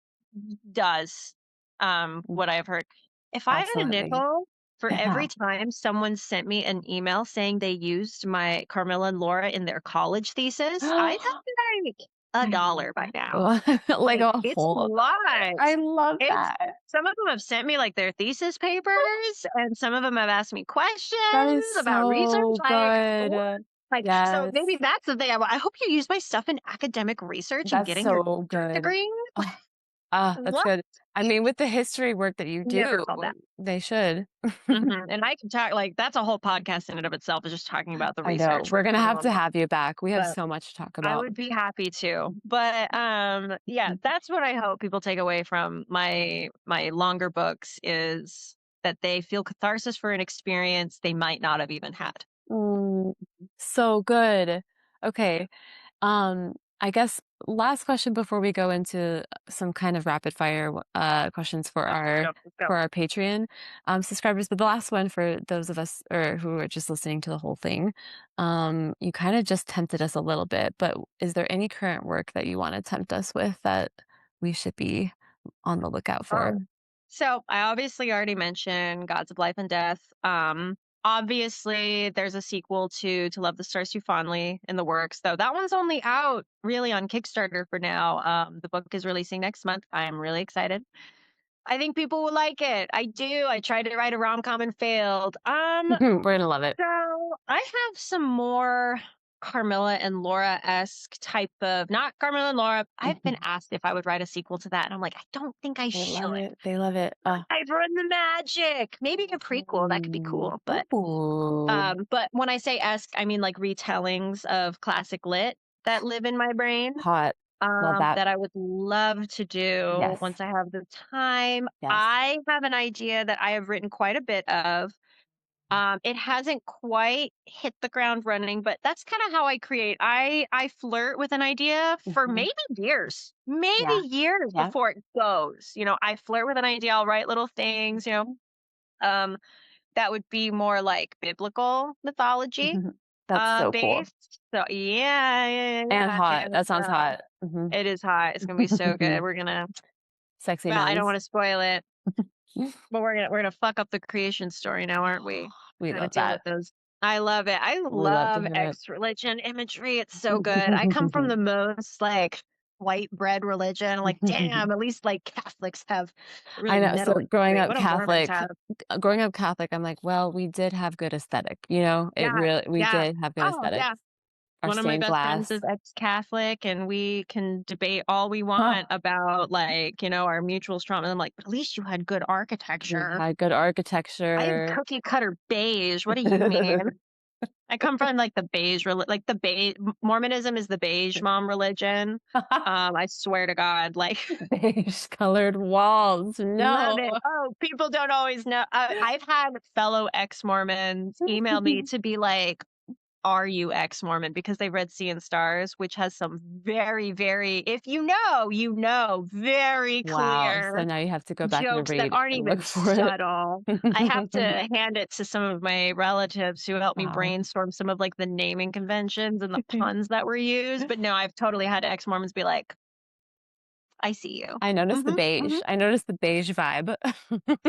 Speaker 2: does.
Speaker 1: Mm,
Speaker 2: What I've heard. If I had a
Speaker 1: absolutely.
Speaker 2: nickel for
Speaker 1: Yeah.
Speaker 2: every time someone sent me an email saying they used my Carmilla and Laura in their college thesis, I'd have like $1 by now.
Speaker 1: Like
Speaker 2: Like
Speaker 1: a
Speaker 2: it's a
Speaker 1: whole
Speaker 2: lot.
Speaker 1: I love
Speaker 2: It's
Speaker 1: that.
Speaker 2: some of them have sent me like their thesis papers, and some of them have asked me
Speaker 1: That is
Speaker 2: questions about research.
Speaker 1: so
Speaker 2: Like, what?
Speaker 1: good.
Speaker 2: So
Speaker 1: Yes.
Speaker 2: maybe that's the thing. I hope you use my stuff in academic research and
Speaker 1: That's
Speaker 2: getting your
Speaker 1: so good.
Speaker 2: degree.
Speaker 1: Oh, that's
Speaker 2: What?
Speaker 1: good. I mean, with the history work that you
Speaker 2: Never
Speaker 1: do,
Speaker 2: called that.
Speaker 1: they should.
Speaker 2: And I can talk like that's a whole podcast in and of itself, is just talking about the
Speaker 1: I know.
Speaker 2: research
Speaker 1: We're
Speaker 2: work.
Speaker 1: gonna have to have you back. We have
Speaker 2: But
Speaker 1: so much to talk
Speaker 2: I
Speaker 1: about.
Speaker 2: would be happy to. But yeah, that's what I hope people take away from my longer books is that they feel catharsis for an experience they might not have even had.
Speaker 1: Mm, so good. Okay. I guess last question before we go into some kind of rapid fire questions
Speaker 2: Let's go. Let's go.
Speaker 1: for our Patreon subscribers. But the last one for those of us or who are just listening to the whole thing, you kind of just tempted us a little bit. But is there any current work that you want to tempt us with that we should be on the lookout for?
Speaker 2: Oh. So I obviously already mentioned Gods of Life and Death. Obviously there's a sequel to Love the Stars Too Fondly in the works, though that one's only out really on Kickstarter for now. The book is releasing next month. I am really excited. I think people will like it. I do. I tried to write a rom-com and failed.
Speaker 1: We're gonna love it.
Speaker 2: So I have some more Carmilla and Laura-esque type of not Carmilla and Laura. I've been asked if I would write a sequel to that, and I'm like, I don't think I
Speaker 1: They love
Speaker 2: should.
Speaker 1: it. They love it.
Speaker 2: I've run the magic. Maybe a prequel that could be
Speaker 1: Mm.
Speaker 2: cool,
Speaker 1: Ooh,
Speaker 2: but when I say esque, I mean like retellings of classic lit that live in my brain.
Speaker 1: hot. Love that.
Speaker 2: That I would love to do
Speaker 1: Yes.
Speaker 2: once I have the time.
Speaker 1: Yes.
Speaker 2: I have an idea that I have written quite a bit of. It hasn't quite hit the ground running, but that's kind of how I create. I flirt with an idea for
Speaker 1: Mhm.
Speaker 2: maybe
Speaker 1: Yeah.
Speaker 2: years
Speaker 1: Yeah.
Speaker 2: before it goes. I flirt with an idea. I'll write little things. Um, that would be more like biblical mythology
Speaker 1: That's so cool.
Speaker 2: based. So yeah, yeah,
Speaker 1: And
Speaker 2: yeah.
Speaker 1: hot.
Speaker 2: And
Speaker 1: That sounds hot. Mhm.
Speaker 2: it is hot. It's gonna be so good. We're gonna.
Speaker 1: Sexy
Speaker 2: Well, I don't
Speaker 1: nuns.
Speaker 2: want to spoil it, but we're gonna fuck up the creation story now, aren't we?
Speaker 1: We
Speaker 2: Gonna
Speaker 1: love
Speaker 2: deal
Speaker 1: that.
Speaker 2: with those. I love it. I
Speaker 1: We love to
Speaker 2: love
Speaker 1: hear it.
Speaker 2: ex-religion imagery. It's so good. I come from the most like white bread religion. Like, damn, at least like Catholics have
Speaker 1: I
Speaker 2: really
Speaker 1: know. So
Speaker 2: metal imagery. What do Mormons have?
Speaker 1: growing up Catholic, I'm like, well, we did have good aesthetic. It
Speaker 2: Yeah,
Speaker 1: really, we
Speaker 2: yeah.
Speaker 1: did have good
Speaker 2: Oh,
Speaker 1: aesthetic.
Speaker 2: yeah.
Speaker 1: Our
Speaker 2: One of my
Speaker 1: stained
Speaker 2: best friends
Speaker 1: glass.
Speaker 2: is ex-Catholic, and we can debate all we
Speaker 1: Huh.
Speaker 2: want about like, our mutual trauma. And I'm like, but at least you had good
Speaker 1: We
Speaker 2: architecture.
Speaker 1: had good
Speaker 2: I had
Speaker 1: architecture.
Speaker 2: cookie cutter beige. What do you mean? I come from like the beige, like the beige. Mormonism is the beige mom religion. I swear to God, like
Speaker 1: Beige colored walls.
Speaker 2: love
Speaker 1: No.
Speaker 2: it. Oh, people don't always know. I've had fellow ex Mormons email me to be like, are you ex-Mormon? Because they read Sea and Stars, which has some very, very, if you know, you know, very
Speaker 1: Wow, so
Speaker 2: clear
Speaker 1: now you have to go back and
Speaker 2: jokes that
Speaker 1: read
Speaker 2: aren't
Speaker 1: and
Speaker 2: even
Speaker 1: look for it.
Speaker 2: subtle. I have to hand it to some of my relatives who helped me
Speaker 1: Wow.
Speaker 2: brainstorm some of like the naming conventions and the puns that were used. But no, I've totally had ex-Mormons be like, I see you.
Speaker 1: I noticed the
Speaker 2: Hmm.
Speaker 1: beige.
Speaker 2: Hmm.
Speaker 1: I noticed the beige vibe.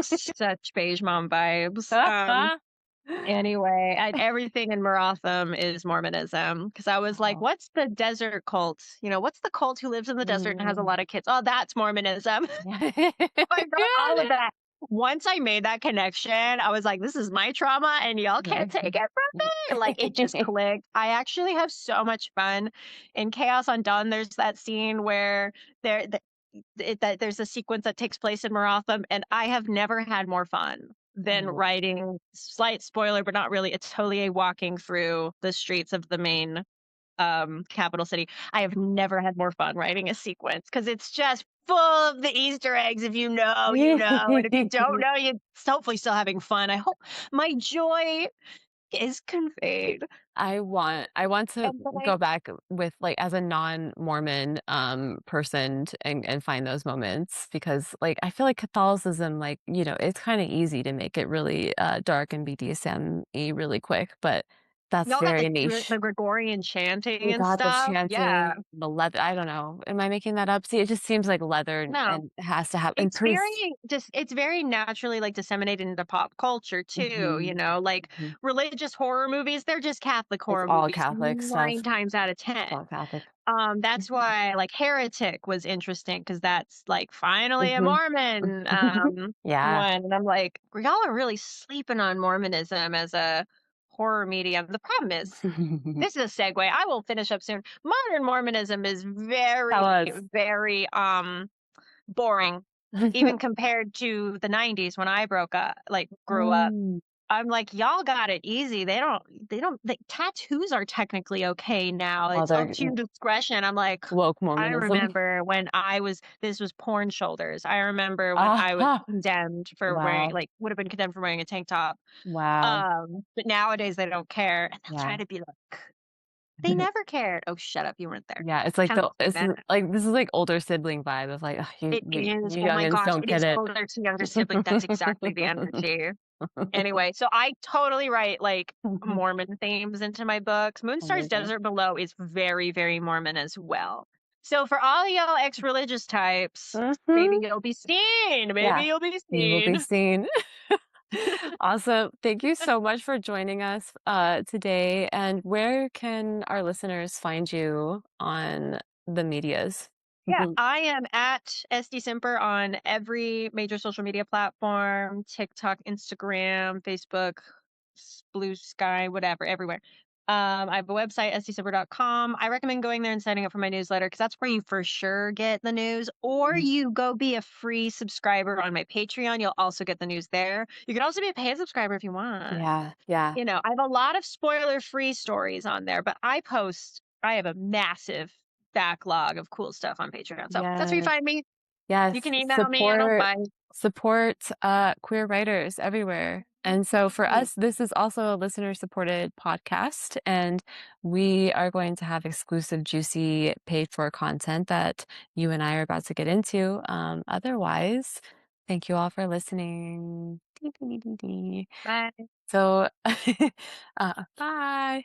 Speaker 2: Such beige mom vibes. Anyway, everything in Maratham is Mormonism because I was like,
Speaker 1: Wow.
Speaker 2: "What's the desert cult? What's the cult who lives in the desert and has a
Speaker 1: Mm.
Speaker 2: lot of kids? Oh, that's Mormonism." I wrote all of that. Once I made that connection, I was like, "This is my trauma, and y'all can't take it from me." Like it just clicked. I actually have so much fun in Chaos Undone. There's that scene where there that there's a sequence that takes place in Maratham, and I have never had more fun than
Speaker 1: Oh,
Speaker 2: writing. Slight spoiler, but not really. It's Atelier walking through the streets of the main capital city. I have never had more fun writing a sequence because it's just full of the Easter eggs. If you know, you know, and if you don't know, you hopefully still having fun. I hope my joy is conveyed.
Speaker 1: I want to
Speaker 2: And then
Speaker 1: go back with, like, as a non-Mormon, person and find those moments because, like, I feel like Catholicism, like, it's kinda easy to make it really, dark and BDSM-y really quick, but that's
Speaker 2: y'all got
Speaker 1: very niche.
Speaker 2: the Gregorian chanting
Speaker 1: You
Speaker 2: and
Speaker 1: got the
Speaker 2: stuff. Yeah.
Speaker 1: chanting, the leather I don't know. Am I making that up? See, it just seems like leather
Speaker 2: No.
Speaker 1: and has to have and
Speaker 2: It's
Speaker 1: priests.
Speaker 2: very just it's very naturally, like, disseminated into pop culture too,
Speaker 1: Mhm,
Speaker 2: like,
Speaker 1: mhm.
Speaker 2: religious horror movies, they're just Catholic
Speaker 1: It's
Speaker 2: horror
Speaker 1: all
Speaker 2: movies
Speaker 1: Catholic
Speaker 2: 9
Speaker 1: stuff.
Speaker 2: times out of
Speaker 1: It's
Speaker 2: 10.
Speaker 1: all Catholic.
Speaker 2: That's why, like, Heretic was interesting because that's, like, finally a
Speaker 1: Mhm.
Speaker 2: Mormon,
Speaker 1: Yeah.
Speaker 2: one, and I'm like, "Y'all are really sleeping on Mormonism as a horror medium." The problem is this is a segue, I will finish up soon. Modern Mormonism is
Speaker 1: Tell
Speaker 2: very,
Speaker 1: us.
Speaker 2: very, boring, even compared to the '90s when I grew up.
Speaker 1: Mm.
Speaker 2: I'm like, "Y'all got it easy." Tattoos are technically okay now.
Speaker 1: Well,
Speaker 2: It's up
Speaker 1: they're
Speaker 2: to your discretion. I'm like,
Speaker 1: woke
Speaker 2: I
Speaker 1: Mormonism.
Speaker 2: remember when this was porn shoulders. I remember when I was
Speaker 1: Ah,
Speaker 2: condemned for wearing,
Speaker 1: wow,
Speaker 2: like, would have been condemned for wearing a tank top.
Speaker 1: wow.
Speaker 2: But nowadays they don't care, and they'll try
Speaker 1: Yeah.
Speaker 2: to be like, "They never cared." Oh, shut up, you weren't there.
Speaker 1: Yeah, it's like
Speaker 2: Kind
Speaker 1: the
Speaker 2: of like that.
Speaker 1: this is like older sibling vibe of like, "Ugh, you
Speaker 2: It
Speaker 1: you
Speaker 2: is.
Speaker 1: you
Speaker 2: Oh my
Speaker 1: youngins
Speaker 2: gosh,
Speaker 1: don't
Speaker 2: it
Speaker 1: get
Speaker 2: is
Speaker 1: it."
Speaker 2: older to younger sibling. That's exactly the energy. Anyway, so I totally write like Mormon themes into my books. Moonstar's
Speaker 1: Amazing.
Speaker 2: Desert Below is very, very Mormon as well. So for all y'all ex-religious types, maybe
Speaker 1: Mhm.
Speaker 2: you'll be seen. Maybe
Speaker 1: Yeah,
Speaker 2: you'll be
Speaker 1: you will be
Speaker 2: seen.
Speaker 1: seen. Awesome. Thank you so much for joining us, today, and where can our listeners find you on the medias?
Speaker 2: Yeah, I am at SD Simper on every major social media platform, TikTok, Instagram, Facebook, Blue Sky, whatever, everywhere. I have a website, sdsimper.com. I recommend going there and signing up for my newsletter because that's where you for sure get the news. Or you go be a free subscriber on my Patreon. You'll also get the news there. You can also be a paid subscriber if you want.
Speaker 1: Yeah, yeah.
Speaker 2: I have a lot of spoiler-free stories on there, but I have a massive backlog of cool stuff on Patreon. So that's where you
Speaker 1: Yes.
Speaker 2: find me. You
Speaker 1: Yes,
Speaker 2: can email me, I don't
Speaker 1: support
Speaker 2: mind.
Speaker 1: support, queer writers everywhere. And so for
Speaker 2: Mm.
Speaker 1: us, this is also a listener-supported podcast, and we are going to have exclusive, juicy, paid-for content that you and I are about to get into. Otherwise, thank you all for listening. Dee, dee, dee, dee, dee.
Speaker 2: Bye.
Speaker 1: So, bye.